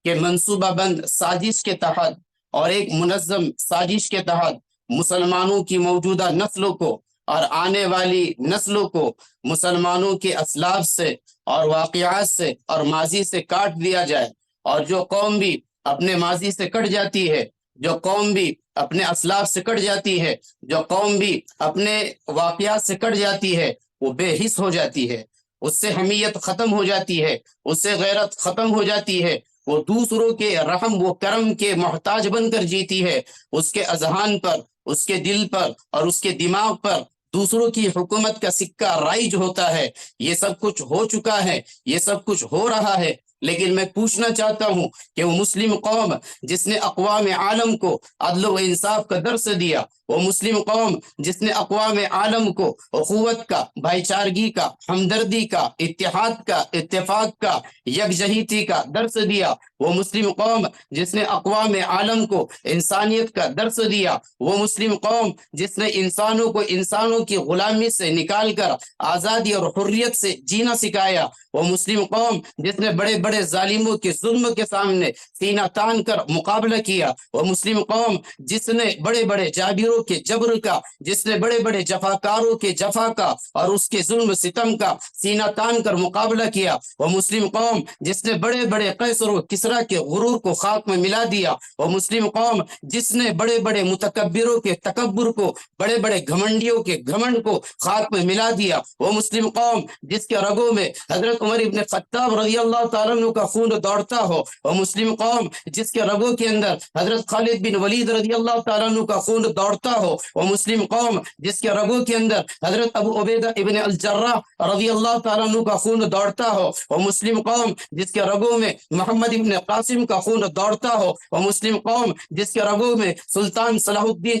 کہ منصوبہ بند سازش کے تحت اور ایک منظم سازش کے تحت مسلمانوں کی موجودہ نسلوں کو اور آنے والی نسلوں کو مسلمانوں کے اسلاف سے اور واقعات سے اور ماضی سے کاٹ دیا جائے، اور جو قوم بھی اپنے ماضی سے کٹ جاتی ہے، جو قوم بھی اپنے اسلاف سے کٹ جاتی ہے، جو قوم بھی اپنے واقعات سے کٹ جاتی ہے، وہ بے حس ہو جاتی ہے، اس سے حمیت ختم ہو جاتی ہے، اس سے غیرت ختم ہو جاتی ہے، وہ دوسروں کے رحم و کرم کے محتاج بن کر جیتی ہے۔ اس کے اذہان پر، اس کے دل پر اور اس کے دماغ پر دوسروں کی حکومت کا سکہ رائج ہوتا ہے۔ یہ سب کچھ ہو چکا ہے، یہ سب کچھ ہو رہا ہے، لیکن میں پوچھنا چاہتا ہوں کہ وہ مسلم قوم جس نے اقوام عالم کو عدل و انصاف کا درس دیا، وہ مسلم قوم جس نے اقوام عالم کو اخوت کا، بھائی چارگی کا، ہمدردی کا، اتحاد کا، اتفاق کا، یکجہتی کا درس دیا، وہ مسلم قوم جس نے اقوام عالم کو انسانیت کا درس دیا، وہ مسلم قوم جس نے انسانوں کو انسانوں کی غلامی سے نکال کر آزادی اور حریت سے جینا سکھایا، وہ مسلم قوم جس نے بڑے بڑے ظالموں کے ظلم کے سامنے سینہ تان کر مقابلہ کیا، وہ مسلم قوم جس نے بڑے بڑے جابروں کے جبر کا، جس نے بڑے بڑے جفاکاروں کے جفا کا اور اس کے ظلم ستم کا سینہ تان کر مقابلہ کیا، وہ مسلم قوم جس نے بڑے بڑے قیصر و کسریٰ کے غرور کو خاک میں ملا دیا، وہ مسلم قوم جس نے بڑے بڑے متکبروں کے تکبر کو، بڑے بڑے گھمنڈیوں کے گھمنڈ کو خاک میں ملا دیا، وہ مسلم قوم جس کے رگوں میں حضرت عمر ابن خطاب رضی اللہ تعالیٰ عنہ کا خون دوڑتا ہو، وہ مسلم قوم جس کے رگوں کے اندر حضرت خالد بن ولید رضی اللہ تعالیٰ عنہ کا خون دوڑتا ہو، وہ مسلم قوم جس کے رگوں کے اندر حضرت ابو عبیدہ ابن الجراح رضی اللہ تعالیٰ عنہ کا خون دوڑتا ہو، وہ مسلم قوم جس کے رگوں میں محمد ابن قاسم کا خون دوڑتا ہو، وہ مسلم قوم جس کے رگوں میں سلطان صلاح الدین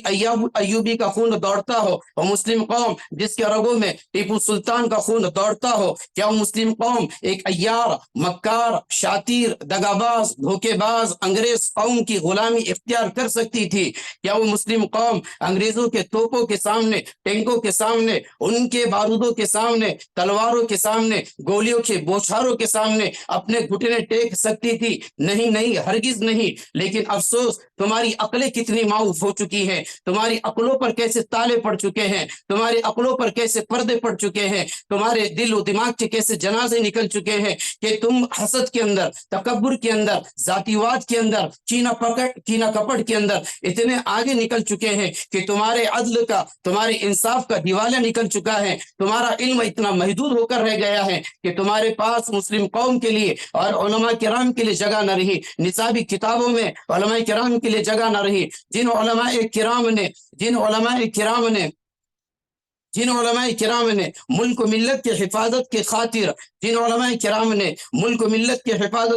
ایوبی کا خون دوڑتا ہو، وہ مسلم قوم جس کے رگوں میں ٹیپو سلطان کا خون دوڑتا ہو، کیا وہ مسلم قوم ایک عیار، مکار، شاتیر، دغاباز، دھوکے باز انگریز قوم کی غلامی اختیار کر سکتی تھی؟ کیا وہ مسلم قوم انگریزوں کے توپوں کے سامنے، ٹینکوں کے سامنے، ان کے بارودوں کے سامنے، تلواروں کے سامنے، گولیوں کے بوچھاروں کے سامنے اپنے گھٹنے ٹیک سکتی تھی؟ نہیں نہیں، ہرگز نہیں۔ لیکن افسوس، تمہاری عقلیں کتنی معاف ہو چکی ہیں، تمہاری عقلوں پر کیسے تالے پڑ چکے ہیں، تمہاری عقلوں پر کیسے پردے پڑ چکے ہیں، تمہارے دل و دماغ کے کیسے جنازے نکل چکے ہیں کہ تم حسد کے اندر، تکبر کے اندر، ذاتی واد کے اندر، کینہ کپٹ کے اندر اتنے آگے نکل چکے ہیں کہ تمہارے عدل کا تمہارے انصاف کا دیوالیہ نکل چکا ہے، تمہارا علم اتنا محدود ہو کر رہ گیا ہے کہ تمہارے پاس مسلم قوم کے لیے اور علماء کرام کے لیے جگہ نہ رہی، نصابی کتابوں میں علماء کرام کے لیے جگہ نہ رہی۔ جن علماء کرام نے ملک و ملت کے حفاظت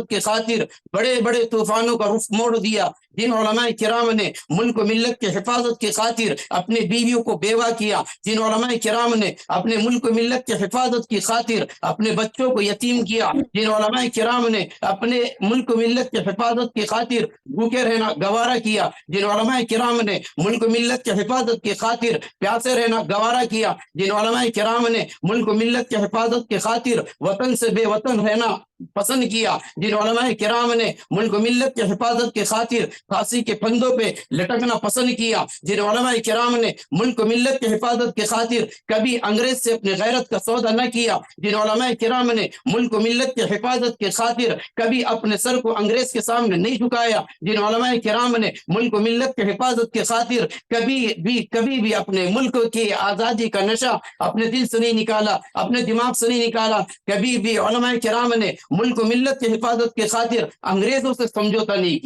کے خاطر بڑے بڑے طوفانوں کا رخ موڑ دیا، جن علماء کرام نے ملک و ملت کے حفاظت کے خاطر اپنے بیویوں کو بیوہ کیا، جن علماء کرام نے اپنے ملک و ملت کے حفاظت کی خاطر اپنے بچوں کو یتیم کیا، جن علماء کرام نے اپنے ملک و ملت کے حفاظت کی خاطر بھوکے رہنا گوارا کیا، جن علماء کرام نے ملک و ملت کے حفاظت کی خاطر پیاسے رہنا گوارا کیا، جن علماء کرام نے ملک و ملت کے حفاظت کی خاطر وطن سے بے وطن رہنا پسند کیا، جن علماء کرام نے ملک و ملت کے حفاظت کی خاطر پھانسی کے پھندوں پہ لٹکنا پسند کیا، جن علماء کرام نے ملک و ملت کی حفاظت کی خاطر کبھی انگریز سے اپنی غیرت کا سودا نہ کیا، جن علماء کرام نے ملک و ملت کی حفاظت کی خاطر کبھی اپنے سر کو انگریز کے سامنے نہیں جھکایا، جن علماء کرام نے ملک و ملت کی حفاظت کی خاطر کبھی بھی اپنے ملک کی آزادی کا نشہ اپنے دل سے نہیں نکالا، اپنے دماغ سے نہیں نکالا، کبھی بھی علماء کرام نے ملک و ملت کی حفاظت کی خاطر انگریزوں سے سمجھوتا نہیں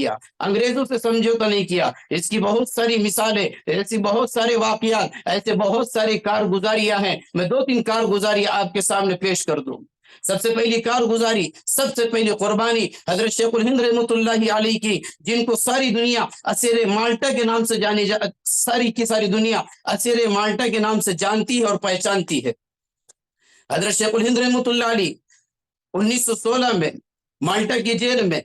کیا۔ اس کی بہت ساری مثالیں، ایسی بہت سارے واقعات، ایسے بہت ساری کارگزاریاں ہیں۔ میں 2-3 کارگزاریاں آپ کے سامنے پیش کر دوں۔ سب سے پہلی کارگزاری، سب سے پہلی قربانی حضرت شیخ الہند رحمۃ اللہ علیہ کی، جن کو ساری دنیا اسیر مالٹا کے نام سے ساری دنیا اسیر مالٹا کے نام سے جانتی ہے اور پہچانتی ہے۔ حضرت شیخ الہند رحمۃ اللہ علیہ 1916 میں مالٹا کی جیل میں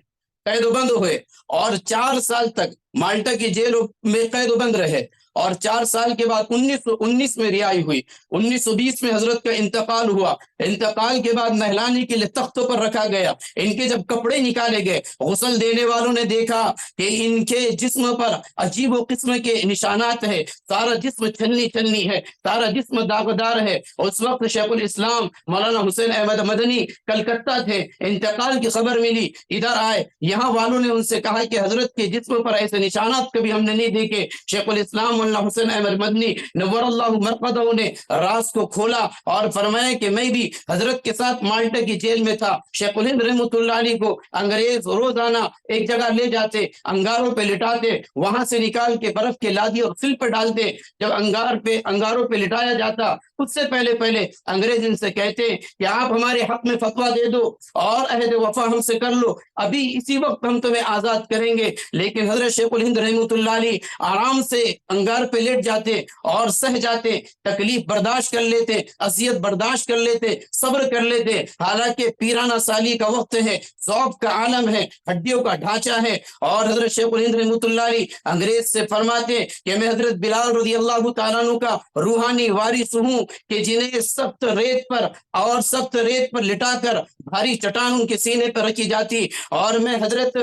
قید و بند ہوئے اور 4 سال تک مالٹا کی جیل میں قید و بند رہے، اور 4 سال کے بعد 1919 میں رہائی ہوئی۔ 1920 میں حضرت کا انتقال ہوا۔ انتقال کے بعد نہلانے کے لیے تختوں پر رکھا گیا۔ ان کے جب کپڑے نکالے گئے، غسل دینے والوں نے دیکھا کہ ان کے جسم پر عجیب و قسم کے نشانات ہیں، سارا جسم چھلنی ہے، سارا جسم داغدار ہے۔ اس وقت شیخ الاسلام مولانا حسین احمد مدنی کلکتہ تھے، انتقال کی خبر ملی، ادھر آئے۔ یہاں والوں نے ان سے کہا کہ حضرت کے جسم پر ایسے نشانات کبھی ہم نے نہیں دیکھے۔ شیخ الاسلام مولانا حسین احمد مدنی نور اللہ مرقدہ نے راز کو کھولا اور فرمایا کہ میں بھی حضرت کے ساتھ مالٹا کی جیل میں تھا۔ شیخ الہند رحمۃ اللہ علیہ کو انگریز روزانہ ایک جگہ لے جاتے، انگاروں پہ لٹاتے، وہاں سے نکال کے برف کے لادی اور سل پہ ڈالتے۔ جب انگاروں پہ لٹایا جاتا، اس سے پہلے انگریز ان سے کہتے کہ آپ ہمارے حق میں فتویٰ دے دو اور عہد وفا ہم سے کر لو، ابھی اسی وقت ہم تمہیں آزاد کریں گے۔ لیکن حضرت شیخ الہند رحمۃ اللہ علیہ آرام سے انگار پہ لیٹ جاتے اور سہ جاتے، تکلیف برداشت کر لیتے، اذیت برداشت کر لیتے، صبر کر لیتے۔ حالانکہ پیرانہ سالی کا وقت ہے، ذوق کا عالم ہے، ہڈیوں کا ڈھانچہ ہے، اور حضرت شیخ الہند رحمۃ اللہ علیہ انگریز سے فرماتے کہ میں حضرت بلال رضی اللہ تعالیٰ عنہ کا روحانی وارث ہوں کہ جنہیں سخت ریت پر لٹا کر بھاری چٹان ان کے سینے پر رکھی جاتی، اور میں حضرت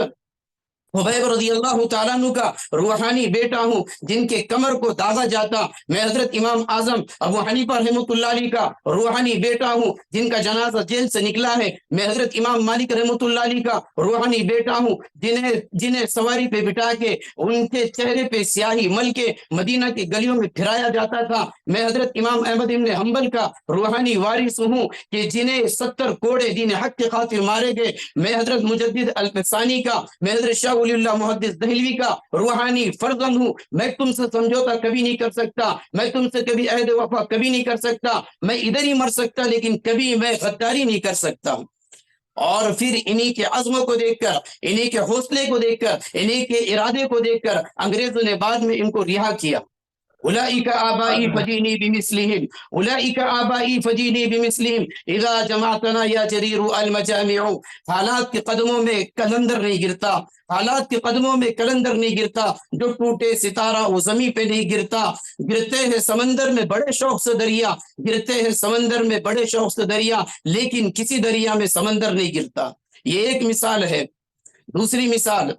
حبیب رضی اللہ تعالیٰ عنہ کا روحانی بیٹا ہوں جن کے کمر کو داغا جاتا۔ میں حضرت امام اعظم ابو حنیفہ رحمۃ اللہ علیہ کا روحانی بیٹا ہوں جن کا جنازہ جیل سے نکلا ہے۔ میں حضرت امام مالک رحمۃ اللہ علیہ کا روحانی بیٹا ہوں جنہیں سواری پہ بٹھا کے ان کے چہرے پہ سیاہی مل کے مدینہ کی گلیوں میں پھرایا جاتا تھا۔ میں حضرت امام احمد بن حنبل کا روحانی وارث ہوں کہ جنہیں 70 کوڑے دین حق کے خاطر مارے گئے۔ میں حضرت مجدد الفسانی کا، میں حضرت شاہ ولی اللہ محدث دہلوی کا روحانی فرزند ہوں۔ میں تم سے سمجھوتا کبھی نہیں کر سکتا، میں تم سے کبھی عہد وفا کبھی نہیں کر سکتا، میں ادھر ہی مر سکتا لیکن کبھی میں غداری نہیں کر سکتا۔ اور پھر انہی کے عزم کو دیکھ کر، انہی کے حوصلے کو دیکھ کر، انہی کے ارادے کو دیکھ کر انگریزوں نے بعد میں ان کو رہا کیا۔ اولئک آبائی فجینی بمثلہم، اولئک آبائی فجینی بمثلہم اذا جمعتنا یا جریر المجامع۔ حالات کے قدموں میں کلندر نہیں گرتا، حالات کے قدموں میں کلندر نہیں گرتا، جو ٹوٹے ستارہ وہ زمین پہ نہیں گرتا۔ گرتے ہیں سمندر میں بڑے شوق سے دریا، گرتے ہیں سمندر میں بڑے شوق سے دریا، لیکن کسی دریا میں سمندر نہیں گرتا۔ یہ ایک مثال ہے۔ دوسری مثال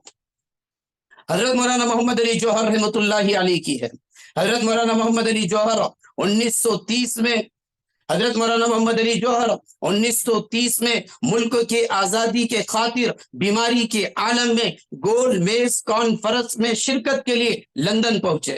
حضرت مولانا محمد علی جوہر رحمۃ اللہ علیہ کی ہے۔ حضرت مولانا محمد علی جوہر 1930 میں حضرت مولانا محمد علی جوہر 1930 میں ملک کے آزادی کے خاطر بیماری کے عالم میں گول میز کانفرنس میں شرکت کے لیے لندن پہنچے۔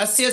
80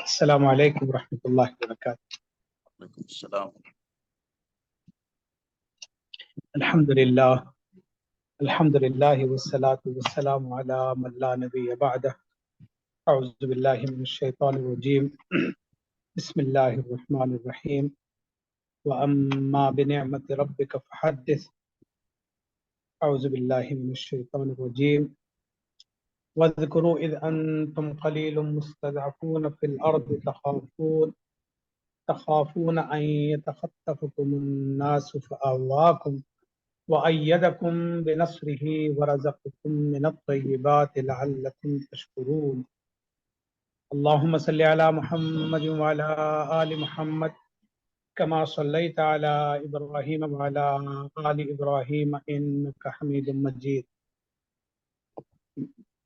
السلام علیکم ورحمۃ اللہ وبرکاتہ. وعلیکم السلام. الحمد للہ والصلاة والسلام علی من لا نبی بعدہ. اعوذ باللہ من الشیطان الرجیم. بسم اللہ الرحمن الرحیم. وَأَمَّا بِنِعْمَةِ رَبِّكَ فَحَدِّثْ. اعوذ باللہ من الشیطان الرجیم. وَاذْكُرُوا إِذْ أَنْتُمْ قَلِيلٌ مُسْتَضْعَفُونَ فِي الْأَرْضِ تخافون أن يتخطفكم الناس فآواكم وأيدكم بنصره ورزقكم من الطيبات لعلكم تشكرون. اللهم صل على محمد وعلى آل محمد كما صليت على إبراهيم وعلى آل إبراهيم إنك حميد مجيد.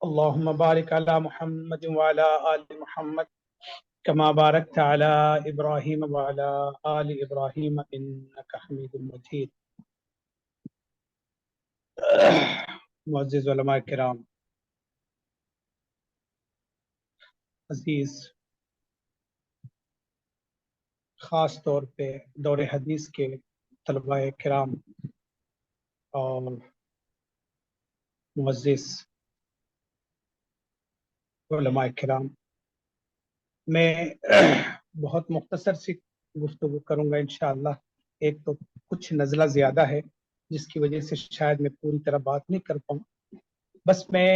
اللهم بارك على محمد وعلى آل محمد كما باركت على إبراهيم وعلى آل إبراهيم إنك حميد مجيد. معزز علماء کرام، عزیز، خاص طور پہ دور حدیث کے طلباء کرام اور معزز علماء کرام، میں بہت مختصر سی گفتگو کروں گا انشاءاللہ. ایک تو کچھ نزلہ زیادہ ہے جس کی وجہ سے شاید میں پوری طرح بات نہیں کر پاؤں. بس میں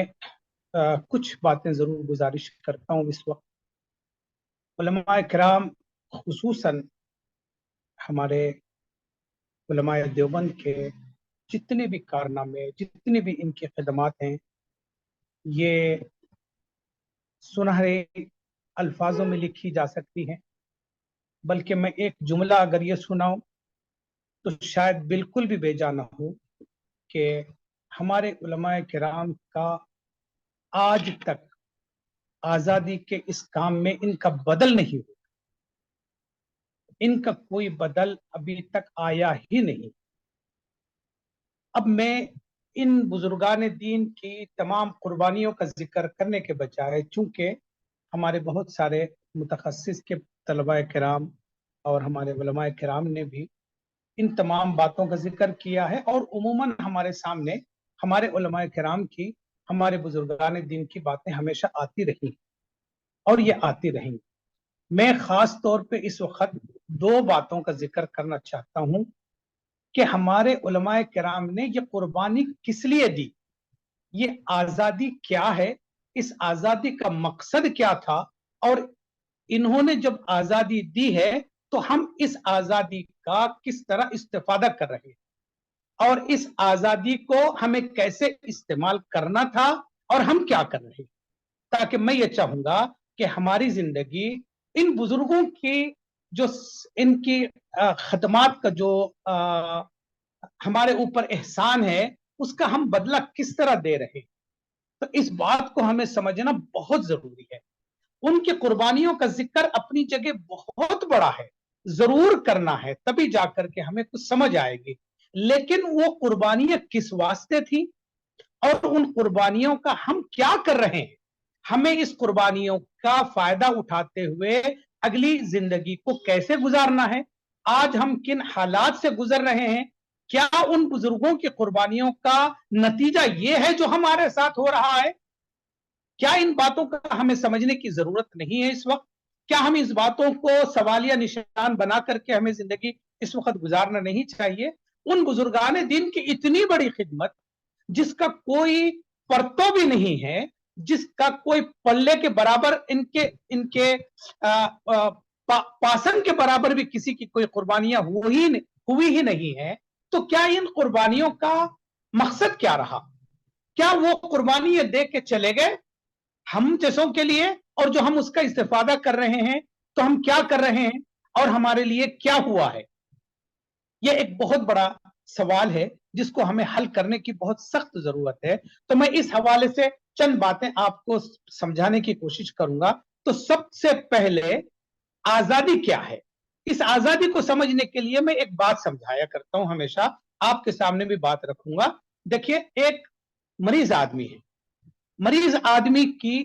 کچھ باتیں ضرور گزارش کرتا ہوں. اس وقت علماء کرام، خصوصاً ہمارے علماء دیوبند کے جتنے بھی کارنامے، جتنے بھی ان کی خدمات ہیں، یہ سنہرے الفاظوں میں لکھی جا سکتی ہیں. بلکہ میں ایک جملہ اگر یہ سناؤں تو شاید بالکل بھی بے جا نہ ہو کہ ہمارے علماء کرام کا آج تک آزادی کے اس کام میں ان کا بدل نہیں ہوا. ان کا کوئی بدل ابھی تک آیا ہی نہیں. اب میں ان بزرگان دین کی تمام قربانیوں کا ذکر کرنے کے بجائے، چونکہ ہمارے بہت سارے متخصص کے طلباء کرام اور ہمارے علماء کرام نے بھی ان تمام باتوں کا ذکر کیا ہے، اور عموماً ہمارے سامنے ہمارے علماء کرام کی، ہمارے بزرگان دین کی باتیں ہمیشہ آتی رہی اور یہ آتی رہیں. میں خاص طور پہ اس وقت دو باتوں کا ذکر کرنا چاہتا ہوں کہ ہمارے علماء کرام نے یہ قربانی کس لیے دی، یہ آزادی کیا ہے، اس آزادی کا مقصد کیا تھا، اور انہوں نے جب آزادی دی ہے تو ہم اس آزادی کا کس طرح استفادہ کر رہے ہیں، اور اس آزادی کو ہمیں کیسے استعمال کرنا تھا اور ہم کیا کر رہے ہیں. تاکہ میں یہ چاہوں گا کہ ہماری زندگی ان بزرگوں کی جو ان کی خدمات کا جو ہمارے اوپر احسان ہے، اس کا ہم بدلہ کس طرح دے رہے ہیں. تو اس بات کو ہمیں سمجھنا بہت ضروری ہے. ان کی قربانیوں کا ذکر اپنی جگہ بہت بڑا ہے، ضرور کرنا ہے، تبھی جا کر کے ہمیں کچھ سمجھ آئے گی. لیکن وہ قربانیاں کس واسطے تھیں اور ان قربانیوں کا ہم کیا کر رہے ہیں، ہمیں اس قربانیوں کا فائدہ اٹھاتے ہوئے اگلی زندگی کو کیسے گزارنا ہے، آج ہم کن حالات سے گزر رہے ہیں، کیا ان بزرگوں کی قربانیوں کا نتیجہ یہ ہے جو ہمارے ساتھ ہو رہا ہے. کیا ان باتوں کا ہمیں سمجھنے کی ضرورت نہیں ہے اس وقت؟ کیا ہم اس باتوں کو سوالیہ نشان بنا کر کے ہمیں زندگی اس وقت گزارنا نہیں چاہیے؟ ان بزرگان دین کی اتنی بڑی خدمت، جس کا کوئی پرتو بھی نہیں ہے، جس کا کوئی پلے کے برابر ان کے پاسن کے برابر بھی کسی کی کوئی قربانیاں ہوئی ہی نہیں ہے، تو کیا ان قربانیوں کا مقصد کیا رہا؟ کیا وہ قربانی دے کے چلے گئے ہم جیسوں کے لیے، اور جو ہم اس کا استفادہ کر رہے ہیں تو ہم کیا کر رہے ہیں اور ہمارے لیے کیا ہوا ہے؟ یہ ایک بہت بڑا سوال ہے جس کو ہمیں حل کرنے کی بہت سخت ضرورت ہے. تو میں اس حوالے سے چند باتیں آپ کو سمجھانے کی کوشش کروں گا. تو سب سے پہلے آزادی کیا ہے؟ اس آزادی کو سمجھنے کے لیے میں ایک بات سمجھایا کرتا ہوں، ہمیشہ آپ کے سامنے بھی بات رکھوں گا. دیکھیے، ایک مریض آدمی ہے، مریض آدمی کی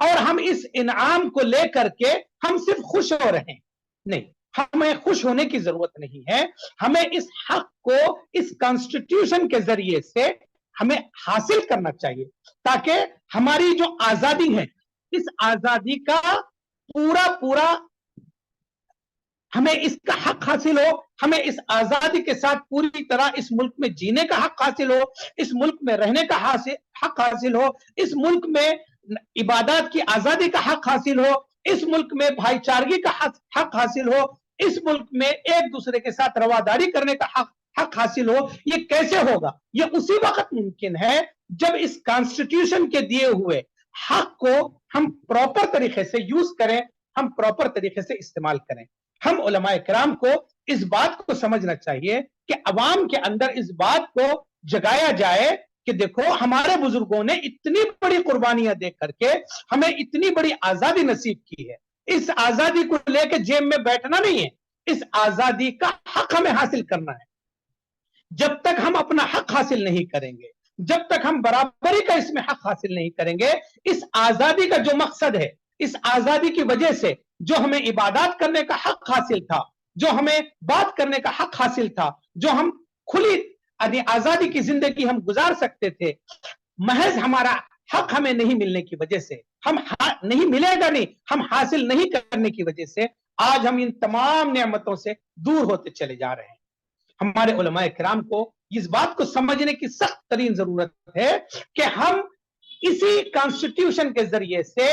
اور ہم اس انعام کو لے کر کے ہم صرف خوش ہو رہے ہیں. نہیں، ہمیں خوش ہونے کی ضرورت نہیں ہے. ہمیں اس حق کو اس کانسٹیٹیوشن کے ذریعے سے ہمیں حاصل کرنا چاہیے تاکہ ہماری جو آزادی ہے اس آزادی کا پورا ہمیں اس کا حق حاصل ہو. ہمیں اس آزادی کے ساتھ پوری طرح اس ملک میں جینے کا حق حاصل ہو, اس ملک میں رہنے کا حق حاصل ہو, اس ملک میں عبادات کی آزادی کا حق حاصل ہو, اس ملک میں بھائی چارگی کا حق حاصل ہو, اس ملک میں ایک دوسرے کے ساتھ رواداری کرنے کا حق حاصل ہو. یہ کیسے ہوگا؟ یہ اسی وقت ممکن ہے جب اس کانسٹیٹیوشن کے دیے ہوئے حق کو ہم پراپر طریقے سے یوز کریں, ہم پراپر طریقے سے استعمال کریں. ہم علماء کرام کو اس بات کو سمجھنا چاہیے کہ عوام کے اندر اس بات کو جگایا جائے کہ دیکھو ہمارے بزرگوں نے اتنی بڑی قربانیاں دے کر کے ہمیں اتنی بڑی آزادی نصیب کی ہے. اس آزادی کو لے کے جیب میں بیٹھنا نہیں ہے, اس آزادی کا حق ہمیں حاصل کرنا ہے. جب تک ہم اپنا حق حاصل نہیں کریں گے, جب تک ہم برابری کا اس میں حق حاصل نہیں کریں گے, اس آزادی کا جو مقصد ہے, اس آزادی کی وجہ سے جو ہمیں عبادات کرنے کا حق حاصل تھا, جو ہمیں بات کرنے کا حق حاصل تھا, جو ہم کھلی آزادی کی زندگی ہم گزار سکتے تھے, محض ہمارا حق ہمیں نہیں ملنے کی وجہ سے, ہم نہیں ملے گا نہیں, ہم حاصل نہیں کرنے کی وجہ سے آج ہم ان تمام نعمتوں سے دور ہوتے چلے جا رہے ہیں. ہمارے علماء کرام کو اس بات کو سمجھنے کی سخت ترین ضرورت ہے کہ ہم اسی کانسٹیٹیوشن کے ذریعے سے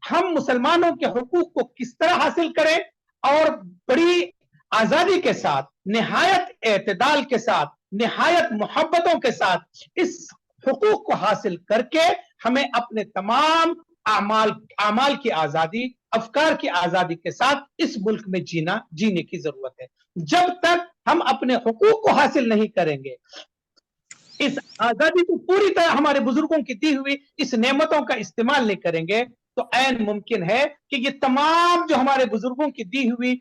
ہم مسلمانوں کے حقوق کو کس طرح حاصل کریں اور بڑی آزادی کے ساتھ, نہایت اعتدال کے ساتھ, نہایت محبتوں کے ساتھ اس حقوق کو حاصل کر کے ہمیں اپنے تمام اعمال کی آزادی, افکار کی آزادی کے ساتھ اس ملک میں جینے کی ضرورت ہے. جب تک ہم اپنے حقوق کو حاصل نہیں کریں گے, اس آزادی کو پوری طرح ہمارے بزرگوں کی دی ہوئی اس نعمتوں کا استعمال نہیں کریں گے, تو عین ممکن ہے کہ یہ تمام جو ہمارے بزرگوں کی دی ہوئی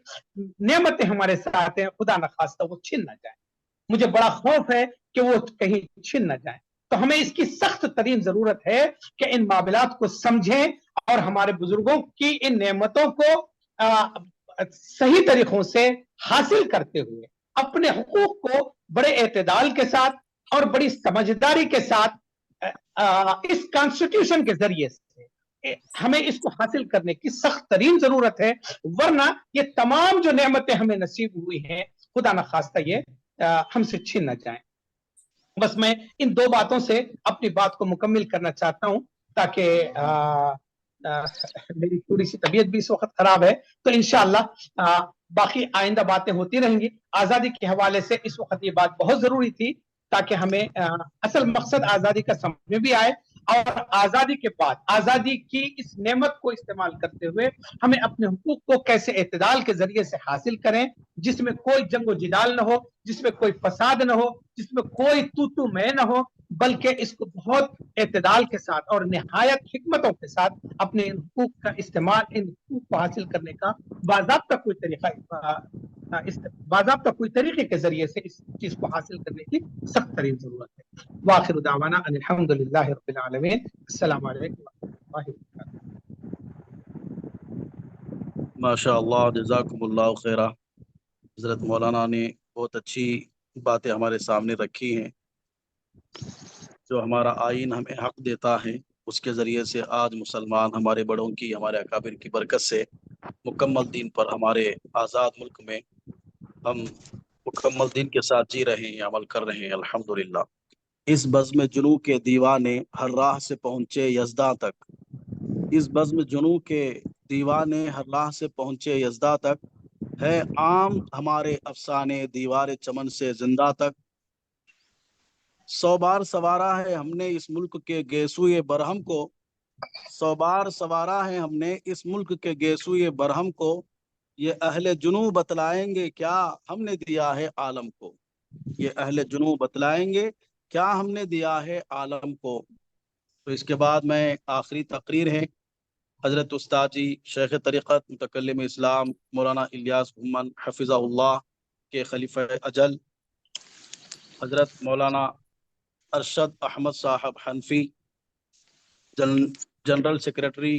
نعمتیں ہمارے ساتھ ہیں, خدا نخواستہ وہ چھن نہ جائیں. مجھے بڑا خوف ہے کہ وہ کہیں چھن نہ جائیں. تو ہمیں اس کی سخت ترین ضرورت ہے کہ ان معاملات کو سمجھیں اور ہمارے بزرگوں کی ان نعمتوں کو صحیح طریقوں سے حاصل کرتے ہوئے اپنے حقوق کو بڑے اعتدال کے ساتھ اور بڑی سمجھداری کے ساتھ اس کانسٹیٹیوشن کے ذریعے سے ہمیں اس کو حاصل کرنے کی سخت ترین ضرورت ہے, ورنہ یہ تمام جو نعمتیں ہمیں نصیب ہوئی ہیں خدا نخواستہ یہ ہم سے چھین نہ جائیں. بس میں ان دو باتوں سے اپنی بات کو مکمل کرنا چاہتا ہوں تاکہ میری تھوڑی سی طبیعت بھی اس وقت خراب ہے, تو انشاءاللہ باقی آئندہ باتیں ہوتی رہیں گی. آزادی کے حوالے سے اس وقت یہ بات بہت ضروری تھی تاکہ ہمیں اصل مقصد آزادی کا سمجھ میں بھی آئے, اور آزادی کے بعد آزادی کی اس نعمت کو استعمال کرتے ہوئے ہمیں اپنے حقوق کو کیسے اعتدال کے ذریعے سے حاصل کریں, جس میں کوئی جنگ و جدال نہ ہو, جس میں کوئی فساد نہ ہو, جس میں کوئی تو میں نہ ہو, بلکہ اس کو بہت اعتدال کے ساتھ اور نہایت حکمتوں کے ساتھ اپنے ان حقوق کا استعمال, ان حقوق کو حاصل کرنے کا باضابطہ کوئی طریقے کے ذریعے سے اس چیز کو حاصل کرنے کی سخت ترین ضرورت ہے. وآخر دعوانا ان الحمدللہ رب العالمین. السلام علیکم ورحمۃ اللہ وبرکاتہ. ماشاء اللہ, جزاکم اللہ خیرہ. حضرت مولانا نے بہت اچھی باتیں ہمارے سامنے رکھی ہیں. جو ہمارا آئین ہمیں حق دیتا ہے اس کے ذریعے سے آج مسلمان ہمارے بڑوں کی, ہمارے اکابر کی برکت سے مکمل دین پر ہمارے آزاد ملک میں ہم مکمل دین کے ساتھ جی رہے ہیں, عمل کر رہے ہیں الحمدللہ. اس بزم جنو کے دیوانے ہر راہ سے پہنچے یزداں تک, اس بزم جنو کے دیوانے ہر راہ سے پہنچے یزداں تک, ہے عام ہمارے افسانے دیوار چمن سے زندہ تک. 100 بار سوارا ہے ہم نے اس ملک کے گیسوئے برہم کو, 100 بار سوارا ہے ہم نے اس ملک کے گیسوئے برہم کو, یہ اہل جنوب بتلائیں گے کیا ہم نے دیا ہے عالم کو, یہ اہل جنوب بتلائیں گے کیا ہم نے دیا ہے عالم کو. تو اس کے بعد میں آخری تقریر ہے حضرت استاد جی شیخ طریقت متکلم اسلام مولانا الیاس محمد حفظہ اللہ کے خلیفہ اجل حضرت مولانا ارشد احمد صاحب حنفی جنرل سیکریٹری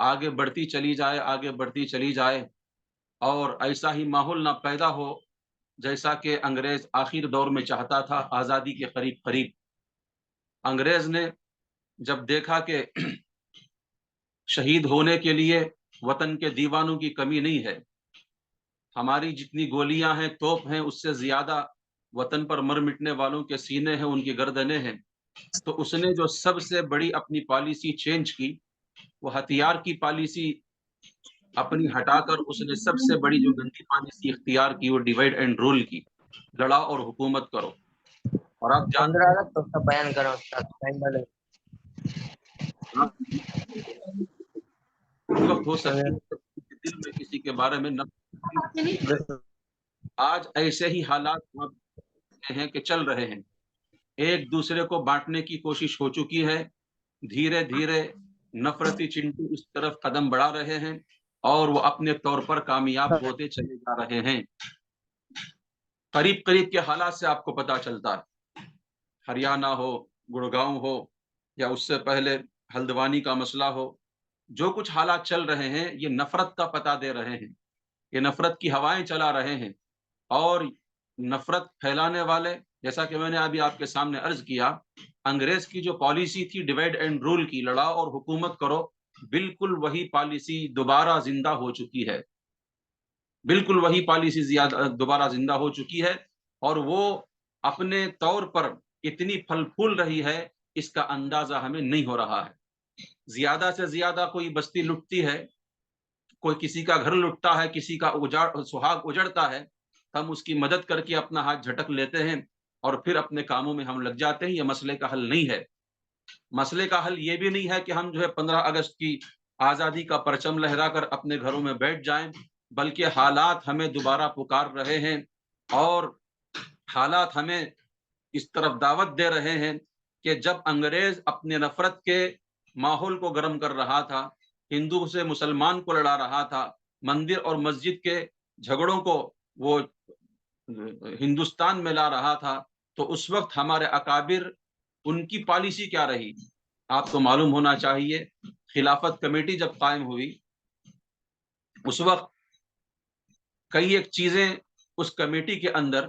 آگے بڑھتی چلی جائے، آگے بڑھتی چلی جائے، اور ایسا ہی ماحول نہ پیدا ہو جیسا کہ انگریز آخر دور میں چاہتا تھا، آزادی کے قریب قریب۔ انگریز نے جب دیکھا کہ شہید ہونے کے لیے وطن کے دیوانوں کی کمی نہیں ہے، ہماری جتنی گولیاں ہیں، توپ ہیں، اس سے زیادہ وطن پر مر مٹنے والوں کے سینے ہیں، ان کی گردنیں ہیں، تو اس نے جو سب سے بڑی اپنی پالیسی چینج کی، وہ ہتھیار کی پالیسی اپنی ہٹا کر اس نے سب سے بڑی جو گندی پالیسی اختیار کی، وہ ڈیوائڈ اینڈ رول کی، لڑا اور حکومت کرو۔ اور آپ جانتے 15 اگست کا بیان کرو استاد ٹائم ڈالے۔ اس وقت ہو سکتی ہے دل میں کسی کے بارے میں نفرت۔ آج ایسے ہی حالات ہیں کہ چل رہے ہیں، ایک دوسرے کو بانٹنے کی کوشش ہو چکی ہے، دھیرے دھیرے نفرتی چنٹو اس طرف قدم بڑھا رہے ہیں اور وہ اپنے طور پر کامیاب ہوتے چلے جا رہے ہیں۔ قریب قریب کے حالات سے آپ کو پتہ چلتا ہے، ہریانہ ہو، گڑگاؤں ہو، یا اس سے پہلے ہلدوانی کا مسئلہ ہو، جو کچھ حالات چل رہے ہیں یہ نفرت کا پتہ دے رہے ہیں، یہ نفرت کی ہوائیں چلا رہے ہیں، اور نفرت پھیلانے والے، جیسا کہ میں نے ابھی آپ کے سامنے عرض کیا، انگریز کی جو پالیسی تھی ڈیوائڈ اینڈ رول کی، لڑاؤ اور حکومت کرو، بالکل وہی پالیسی دوبارہ زندہ ہو چکی ہے، بالکل وہی پالیسی دوبارہ زندہ ہو چکی ہے، اور وہ اپنے طور پر اتنی پھل پھول رہی ہے، اس کا اندازہ ہمیں نہیں ہو رہا ہے۔ زیادہ سے زیادہ کوئی بستی لٹتی ہے، کوئی کسی کا گھر لٹتا ہے، کسی کا سہاگ اجڑتا ہے، ہم اس کی مدد کر کے اپنا ہاتھ جھٹک لیتے ہیں اور پھر اپنے کاموں میں ہم لگ جاتے ہیں۔ یہ مسئلے کا حل نہیں ہے۔ مسئلے کا حل یہ بھی نہیں ہے کہ ہم 15 اگست کی آزادی کا پرچم لہرا کر اپنے گھروں میں بیٹھ جائیں، بلکہ حالات ہمیں دوبارہ پکار رہے ہیں، اور حالات ہمیں اس طرف دعوت دے رہے ہیں کہ جب انگریز اپنے نفرت کے ماحول کو گرم کر رہا تھا، ہندو سے مسلمان کو لڑا رہا تھا، مندر اور مسجد کے جھگڑوں کو وہ ہندوستان میں لا رہا تھا، تو اس وقت ہمارے اکابر، ان کی پالیسی کیا رہی؟ آپ کو معلوم ہونا چاہیے، خلافت کمیٹی جب قائم ہوئی، اس وقت کئی ایک چیزیں اس کمیٹی کے اندر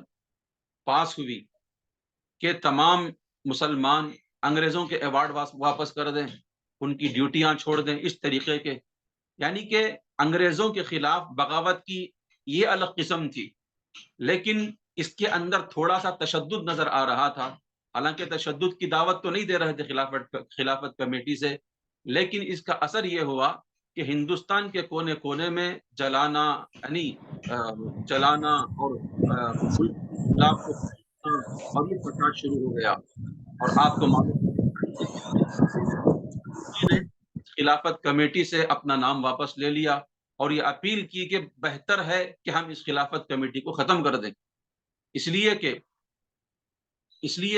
پاس ہوئی کہ تمام مسلمان انگریزوں کے ایوارڈ واپس کر دیں، ان کی ڈیوٹیاں چھوڑ دیں، اس طریقے کے، یعنی کہ انگریزوں کے خلاف بغاوت کی یہ الگ قسم تھی، لیکن اس کے اندر تھوڑا سا تشدد نظر آ رہا تھا۔ حالانکہ تشدد کی دعوت تو نہیں دے رہے تھے خلافت کمیٹی سے، لیکن اس کا اثر یہ ہوا کہ ہندوستان کے کونے کونے میں جلانا، یعنی جلانا اور ملک کے خلاف اور یہ فساد شروع ہو گیا۔ اور آپ کو معلوم ہے خلافت کمیٹی سے اپنا نام واپس لے لیا اور یہ اپیل کی کہ بہتر ہے کہ ہم اس خلافت کمیٹی کو ختم کر دیں، اس لیے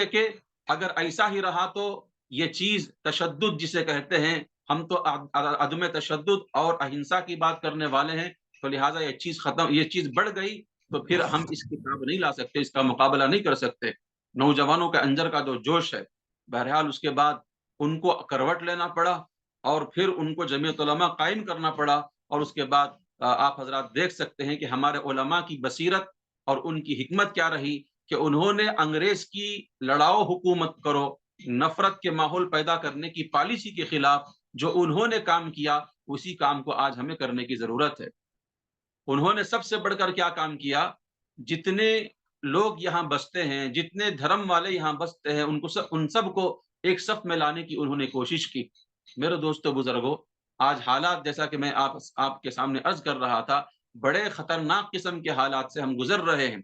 کہ اگر ایسا ہی رہا تو یہ چیز تشدد جسے کہتے ہیں، ہم تو عدم تشدد اور اہنسا کی بات کرنے والے ہیں، تو لہٰذا یہ چیز بڑھ گئی تو پھر ہم اس کتاب نہیں لا سکتے، اس کا مقابلہ نہیں کر سکتے۔ نوجوانوں کے اندر کا جو جوش ہے، بہرحال اس کے بعد ان کو کروٹ لینا پڑا اور پھر ان کو جمعیت علماء قائم کرنا پڑا، اور اس کے بعد آپ حضرات دیکھ سکتے ہیں کہ ہمارے علماء کی بصیرت اور ان کی حکمت کیا رہی کہ انہوں نے انگریز کی لڑاؤ حکومت کرو، نفرت کے ماحول پیدا کرنے کی پالیسی کے خلاف جو انہوں نے کام کیا، اسی کام کو آج ہمیں کرنے کی ضرورت ہے۔ انہوں نے سب سے بڑھ کر کیا کام کیا؟ جتنے لوگ یہاں بستے ہیں، جتنے دھرم والے یہاں بستے ہیں، ان سب کو ایک صف میں لانے کی انہوں نے کوشش کی۔ میرے دوستو بزرگوں، آج حالات جیسا کہ میں آپ کے سامنے عرض کر رہا تھا، بڑے خطرناک قسم کے حالات سے ہم گزر رہے ہیں۔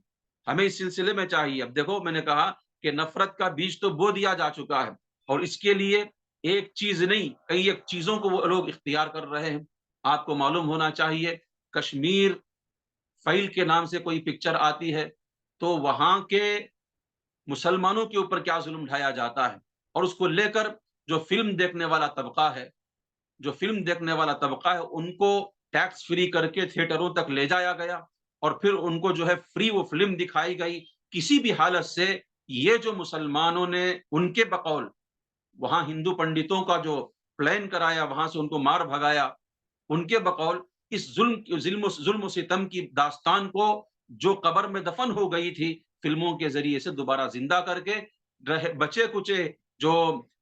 ہمیں اس سلسلے میں چاہیے، اب دیکھو میں نے کہا کہ نفرت کا بیج تو بو دیا جا چکا ہے، اور اس کے لیے ایک چیز نہیں، کئی ایک چیزوں کو وہ لوگ اختیار کر رہے ہیں۔ آپ کو معلوم ہونا چاہیے، کشمیر فائل کے نام سے کوئی پکچر آتی ہے تو وہاں کے مسلمانوں کے اوپر کیا ظلم ڈھایا جاتا ہے، اور اس کو لے کر جو فلم دیکھنے والا طبقہ ہے، ان کو ٹیکس فری کر کے تھیٹروں تک لے جایا گیا، اور پھر ان کو جو ہے فری وہ فلم دکھائی گئی۔ کسی بھی حالت سے یہ جو مسلمانوں نے ان کے بقول وہاں ہندو پنڈتوں کا جو پلان کرایا، وہاں سے ان کو مار بھگایا، ان کے بقول اس ظلم و ستم کی داستان کو جو قبر میں دفن ہو گئی تھی فلموں کے ذریعے سے دوبارہ زندہ کر کے بچے کچے جو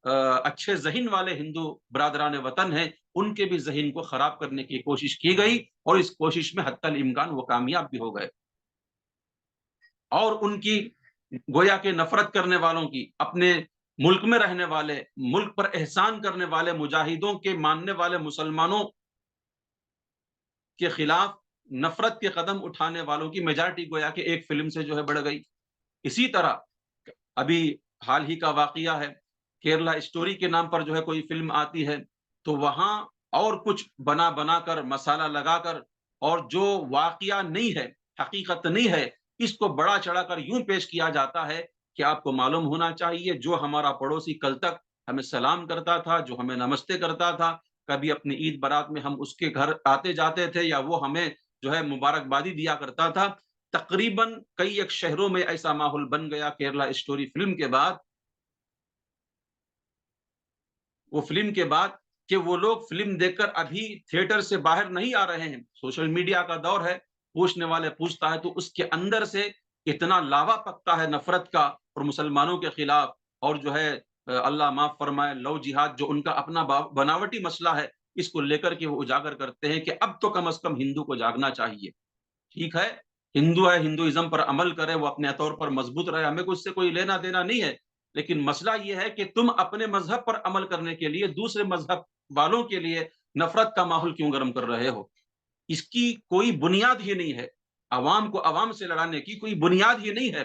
اچھے ذہن والے ہندو برادران وطن ہیں ان کے بھی ذہن کو خراب کرنے کی کوشش کی گئی، اور اس کوشش میں حتی الامکان وہ کامیاب بھی ہو گئے، اور ان کی گویا کہ نفرت کرنے والوں کی، اپنے ملک میں رہنے والے، ملک پر احسان کرنے والے مجاہدوں کے ماننے والے مسلمانوں کے خلاف نفرت کے قدم اٹھانے والوں کی میجارٹی گویا کہ ایک فلم سے جو ہے بڑھ گئی۔ اسی طرح ابھی حال ہی کا واقعہ ہے، کیرلا اسٹوری کے نام پر جو ہے کوئی فلم آتی ہے تو وہاں اور کچھ بنا کر مسالہ لگا کر اور جو واقعہ نہیں ہے، حقیقت نہیں ہے، اس کو بڑا چڑھا کر یوں پیش کیا جاتا ہے کہ آپ کو معلوم ہونا چاہیے جو ہمارا پڑوسی کل تک ہمیں سلام کرتا تھا، جو ہمیں نمستے کرتا تھا، کبھی اپنی عید برات میں ہم اس کے گھر آتے جاتے تھے یا وہ ہمیں جو ہے مبارکبادی دیا کرتا تھا، تقریباً کئی ایک شہروں میں ایسا ماحول بن گیا کیرلا اسٹوری فلم کے بعد، وہ فلم کے بعد کہ وہ لوگ فلم دیکھ کر ابھی تھیٹر سے باہر نہیں آ رہے ہیں۔ سوشل میڈیا کا دور ہے، پوچھنے والے پوچھتا ہے تو اس کے اندر سے اتنا لاوا پکتا ہے نفرت کا اور مسلمانوں کے خلاف، اور جو ہے اللہ معاف فرمائے لو جہاد جو ان کا اپنا بناوٹی مسئلہ ہے، اس کو لے کر کے وہ اجاگر کرتے ہیں کہ اب تو کم از کم ہندو کو جاگنا چاہیے۔ ٹھیک ہے، ہندو ہے، ہندوازم پر عمل کرے، وہ اپنے طور پر مضبوط رہے، ہمیں اس سے کوئی لینا دینا نہیں ہے، لیکن مسئلہ یہ ہے کہ تم اپنے مذہب پر عمل کرنے کے لیے دوسرے مذہب والوں کے لیے نفرت کا ماحول کیوں گرم کر رہے ہو؟ اس کی کوئی بنیاد ہی نہیں ہے، عوام کو عوام سے لڑانے کی کوئی بنیاد ہی نہیں ہے۔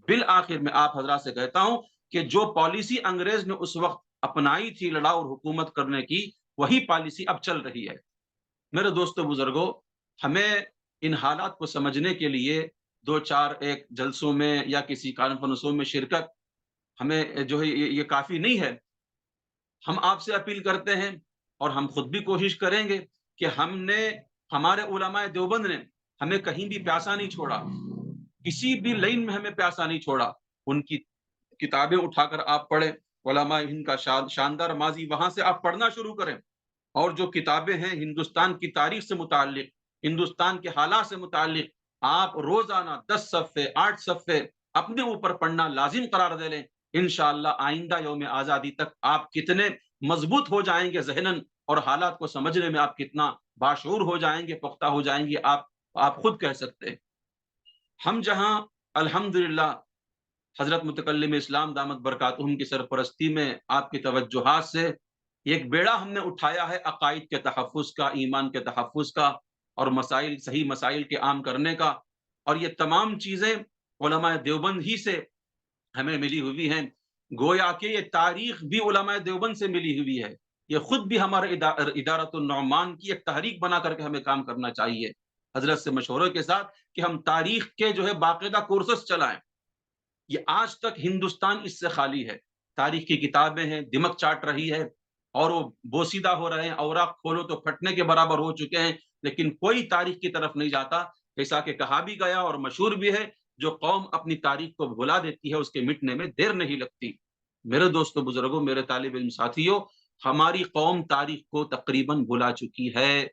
بالآخر میں آپ حضرات سے کہتا ہوں کہ جو پالیسی انگریز نے اس وقت اپنائی تھی لڑاؤ اور حکومت کرنے کی، وہی پالیسی اب چل رہی ہے۔ میرے دوستو بزرگوں، ہمیں ان حالات کو سمجھنے کے لیے دو چار ایک جلسوں میں یا کسی کانفرنسوں میں شرکت ہمیں جو ہے یہ کافی نہیں ہے۔ ہم آپ سے اپیل کرتے ہیں اور ہم خود بھی کوشش کریں گے کہ ہمارے علماء دیوبند نے ہمیں کہیں بھی پیاسا نہیں چھوڑا، کسی بھی لائن میں ہمیں پیاسا نہیں چھوڑا۔ ان کی کتابیں اٹھا کر آپ پڑھیں، علماء ہند کا شاندار ماضی، وہاں سے آپ پڑھنا شروع کریں، اور جو کتابیں ہیں ہندوستان کی تاریخ سے متعلق، ہندوستان کے حالات سے متعلق، آپ روزانہ 10 صفحے 8 صفحے اپنے اوپر پڑھنا لازم قرار دے لیں۔ انشاءاللہ آئندہ یوم آزادی تک آپ کتنے مضبوط ہو جائیں گے ذہناً، اور حالات کو سمجھنے میں آپ کتنا باشعور ہو جائیں گے، پختہ ہو جائیں گے، آپ خود کہہ سکتے ہیں۔ ہم جہاں الحمدللہ حضرت متکلم اسلام دامت برکاتہم کی سرپرستی میں آپ کی توجہات سے ایک بیڑا ہم نے اٹھایا ہے عقائد کے تحفظ کا، ایمان کے تحفظ کا، اور صحیح مسائل کے عام کرنے کا، اور یہ تمام چیزیں علماء دیوبند ہی سے ہمیں ملی ہوئی ہیں۔ گویا کہ یہ تاریخ بھی علماء دیوبند سے ملی ہوئی ہے، یہ خود بھی ہمارے ادارت النعمان کی ایک تحریک بنا کر کے ہمیں کام کرنا چاہیے حضرت سے مشورے کے ساتھ کہ ہم تاریخ کے جو ہے باقاعدہ کورسز چلائیں۔ یہ آج تک ہندوستان اس سے خالی ہے، تاریخ کی کتابیں ہیں، دمک چاٹ رہی ہے، اور وہ بوسیدہ ہو رہے ہیں، اوراق کھولو تو پھٹنے کے برابر ہو چکے ہیں، لیکن کوئی تاریخ کی طرف نہیں جاتا۔ ایسا کہ کہا بھی گیا اور مشہور بھی ہے، جو قوم اپنی تاریخ کو بھلا دیتی ہے اس کے مٹنے میں دیر نہیں لگتی۔ میرے دوستو بزرگوں، میرے طالب علم ساتھیوں، ہماری قوم تاریخ کو تقریباً بھلا چکی ہے،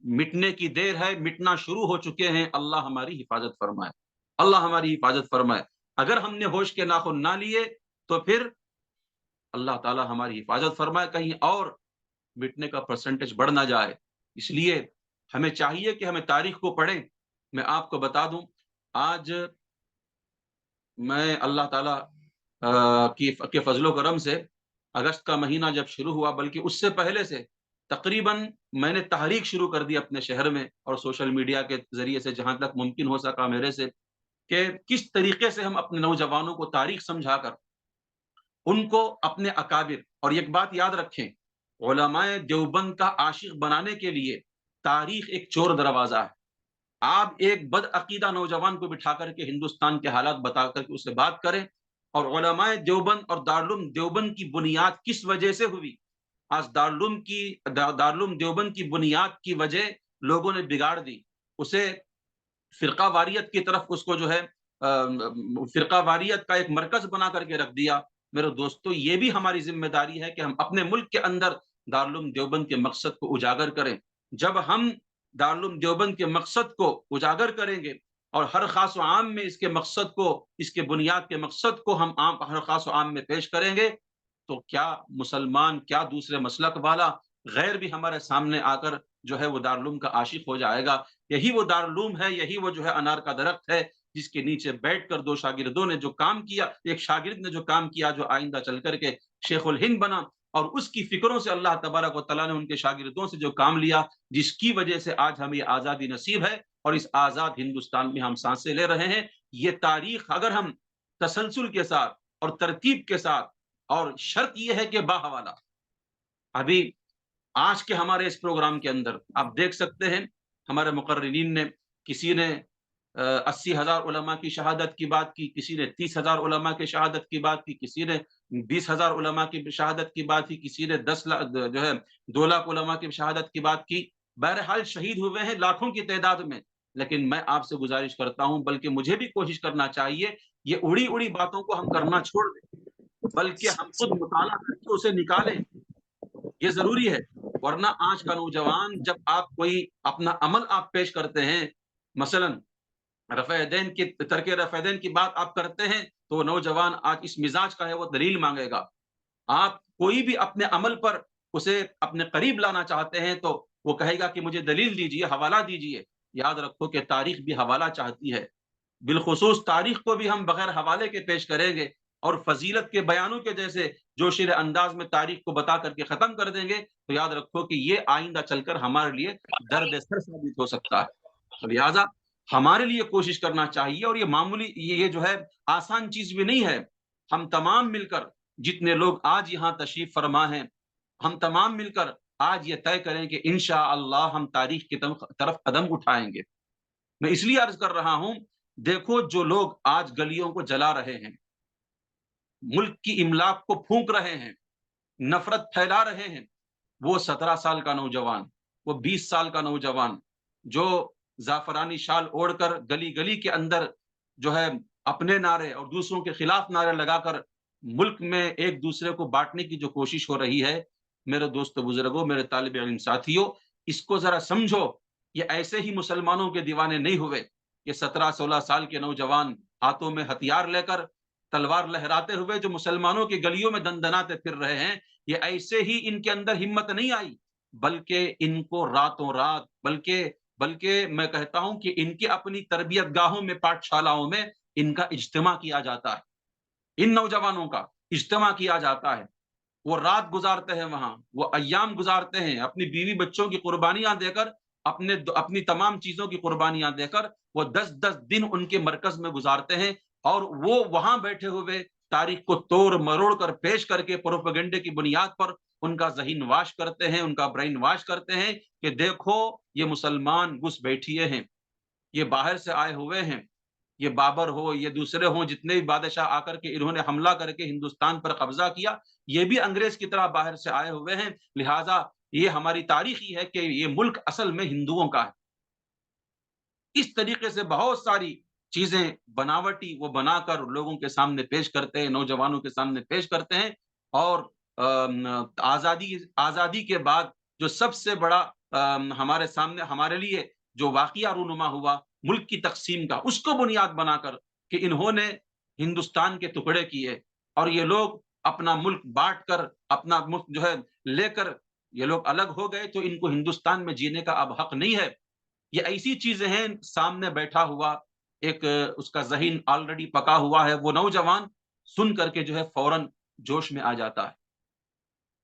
مٹنے کی دیر ہے، مٹنا شروع ہو چکے ہیں۔ اللہ ہماری حفاظت فرمائے، اللہ ہماری حفاظت فرمائے۔ اگر ہم نے ہوش کے ناخن نہ لیے تو پھر اللہ تعالی ہماری حفاظت فرمائے کہیں اور مٹنے کا پرسنٹیج بڑھ نہ جائے۔ اس لیے ہمیں چاہیے کہ ہمیں تاریخ کو پڑھیں۔ میں آپ کو بتا دوں، آج میں اللہ تعالیٰ کے فضل و کرم سے اگست کا مہینہ جب شروع ہوا، بلکہ اس سے پہلے سے تقریباً میں نے تحریک شروع کر دی اپنے شہر میں اور سوشل میڈیا کے ذریعے سے، جہاں تک ممکن ہو سکا میرے سے، کہ کس طریقے سے ہم اپنے نوجوانوں کو تاریخ سمجھا کر ان کو اپنے اکابر، اور ایک بات یاد رکھیں، علماء دیوبند کا عاشق بنانے کے لیے تاریخ ایک چور دروازہ ہے۔ آپ ایک بد عقیدہ نوجوان کو بٹھا کر کے ہندوستان کے حالات بتا کر کے اسے بات کریں، اور علماء دیوبند اور دارالعلوم دیوبند کی بنیاد کس وجہ سے ہوئی، آج دارالعلوم دیوبند کی بنیاد کی وجہ لوگوں نے بگاڑ دی، اسے فرقہ واریت کی طرف اس کو جو ہے فرقہ واریت کا ایک مرکز بنا کر کے رکھ دیا۔ میرے دوستو، یہ بھی ہماری ذمہ داری ہے کہ ہم اپنے ملک کے اندر دارالعلوم دیوبند کے مقصد کو اجاگر کریں۔ جب ہم دارالعلوم دیوبند کے مقصد کو اجاگر کریں گے اور ہر خاص و عام میں اس کے مقصد کو، اس کے بنیاد کے مقصد کو ہم ہر خاص و عام میں پیش کریں گے، تو کیا مسلمان، کیا دوسرے مسلک والا غیر بھی ہمارے سامنے آ کر جو ہے وہ دارالعلوم کا عاشق ہو جائے گا۔ یہی وہ دارالعلوم ہے، یہی وہ جو ہے انار کا درخت ہے جس کے نیچے بیٹھ کر دو شاگردوں نے جو کام کیا، ایک شاگرد نے جو کام کیا جو آئندہ چل کر کے شیخ الہند بنا، اور اس کی فکروں سے اللہ تبارک و تعالیٰ نے ان کے شاگردوں سے جو کام لیا، جس کی وجہ سے آج ہمیں یہ آزادی نصیب ہے اور اس آزاد ہندوستان میں ہم سانسیں لے رہے ہیں۔ یہ تاریخ اگر ہم تسلسل کے ساتھ اور ترتیب کے ساتھ، اور شرط یہ ہے کہ باحوالہ، ابھی آج کے ہمارے اس پروگرام کے اندر آپ دیکھ سکتے ہیں ہمارے مقررین نے، کسی نے 80,000 علماء کی شہادت کی بات کی، کسی نے 30,000 علماء کی شہادت کی بات کی، کسی نے 20,000 علماء کی شہادت کی بات کی، کسی نے 10 لاکھ جو ہے 2 لاکھ علماء کی شہادت کی بات کی۔ بہرحال شہید ہوئے ہیں لاکھوں کی تعداد میں، لیکن میں آپ سے گزارش کرتا ہوں، بلکہ مجھے بھی کوشش کرنا چاہیے، یہ اڑی اڑی باتوں کو ہم کرنا چھوڑ دیں، بلکہ ہم خود مطالعہ کر کے اسے نکالیں، یہ ضروری ہے۔ ورنہ آج کا نوجوان، جب آپ کوئی اپنا عمل آپ پیش کرتے ہیں، مثلا رفع دین کی ترک رفع دین کی بات آپ کرتے ہیں، تو وہ نوجوان آج اس مزاج کا ہے، وہ دلیل مانگے گا۔ آپ کوئی بھی اپنے عمل پر اسے اپنے قریب لانا چاہتے ہیں تو وہ کہے گا کہ مجھے دلیل دیجیے، حوالہ دیجیے۔ یاد رکھو کہ تاریخ بھی حوالہ چاہتی ہے، بالخصوص تاریخ کو بھی ہم بغیر حوالے کے پیش کریں گے اور فضیلت کے بیانوں کے جیسے جوشیل انداز میں تاریخ کو بتا کر کے ختم کر دیں گے، تو یاد رکھو کہ یہ آئندہ چل کر ہمارے لیے درد سر ثابت ہو سکتا ہے۔ لہٰذا ہمارے لیے کوشش کرنا چاہیے، اور یہ معمولی یہ جو ہے آسان چیز بھی نہیں ہے۔ ہم تمام مل کر، جتنے لوگ آج یہاں تشریف فرما ہیں، ہم تمام مل کر آج یہ طے کریں کہ انشاءاللہ ہم تاریخ کی طرف قدم اٹھائیں گے۔ میں اس لیے عرض کر رہا ہوں، دیکھو جو لوگ آج گلیوں کو جلا رہے ہیں، ملک کی املاک کو پھونک رہے ہیں، نفرت پھیلا رہے ہیں، وہ 17 سال کا نوجوان، وہ 20 سال کا نوجوان جو زعفرانی شال اوڑھ کر گلی گلی کے اندر جو ہے اپنے نعرے اور دوسروں کے خلاف نعرے لگا کر ملک میں ایک دوسرے کو بانٹنے کی جو کوشش ہو رہی ہے، میرے دوستو بزرگوں، میرے طالب علم ساتھیوں، اس کو ذرا سمجھو، یہ ایسے ہی مسلمانوں کے دیوانے نہیں ہوئے۔ یہ 17-16 سال کے نوجوان ہاتھوں میں ہتھیار لے کر تلوار لہراتے ہوئے جو مسلمانوں کی گلیوں میں دندناتے پھر رہے ہیں، یہ ایسے ہی ان کے اندر ہمت نہیں آئی، بلکہ ان کو راتوں رات، بلکہ میں کہتا ہوں کہ ان کی اپنی تربیت گاہوں میں، پاٹھ شالاؤں میں ان کا اجتماع کیا جاتا ہے، ان نوجوانوں کا اجتماع کیا جاتا ہے، وہ رات گزارتے ہیں وہاں، وہ ایام گزارتے ہیں، اپنی بیوی بچوں کی قربانیاں دے کر، اپنی تمام چیزوں کی قربانیاں دے کر وہ 10 دن ان کے مرکز میں گزارتے ہیں، اور وہ وہاں بیٹھے ہوئے تاریخ کو توڑ مروڑ کر پیش کر کے پروپیگنڈے کی بنیاد پر ان کا ذہن واش کرتے ہیں، ان کا برین واش کرتے ہیں کہ دیکھو یہ مسلمان گھس بیٹھیے ہیں، یہ باہر سے آئے ہوئے ہیں، یہ بابر ہو، یہ دوسرے ہوں، جتنے بھی بادشاہ آ کر کے انہوں نے حملہ کر کے ہندوستان پر قبضہ کیا، یہ بھی انگریز کی طرح باہر سے آئے ہوئے ہیں، لہٰذا یہ ہماری تاریخ ہی ہے کہ یہ ملک اصل میں ہندوؤں کا ہے۔ اس طریقے سے بہت ساری چیزیں بناوٹی وہ بنا کر لوگوں کے سامنے پیش کرتے ہیں، نوجوانوں کے سامنے پیش کرتے ہیں، اور آزادی کے بعد جو سب سے بڑا ہمارے سامنے ہمارے لیے جو واقعہ رونما ہوا ملک کی تقسیم کا، اس کو بنیاد بنا کر کہ انہوں نے ہندوستان کے ٹکڑے کیے، اور یہ لوگ اپنا ملک بانٹ کر، اپنا ملک جو ہے لے کر یہ لوگ الگ ہو گئے، تو ان کو ہندوستان میں جینے کا اب حق نہیں ہے۔ یہ ایسی چیزیں ہیں، سامنے بیٹھا ہوا ایک اس کا ذہن آلریڈی پکا ہوا ہے، وہ نوجوان سن کر کے جو ہے فوراً جوش میں آ جاتا ہے۔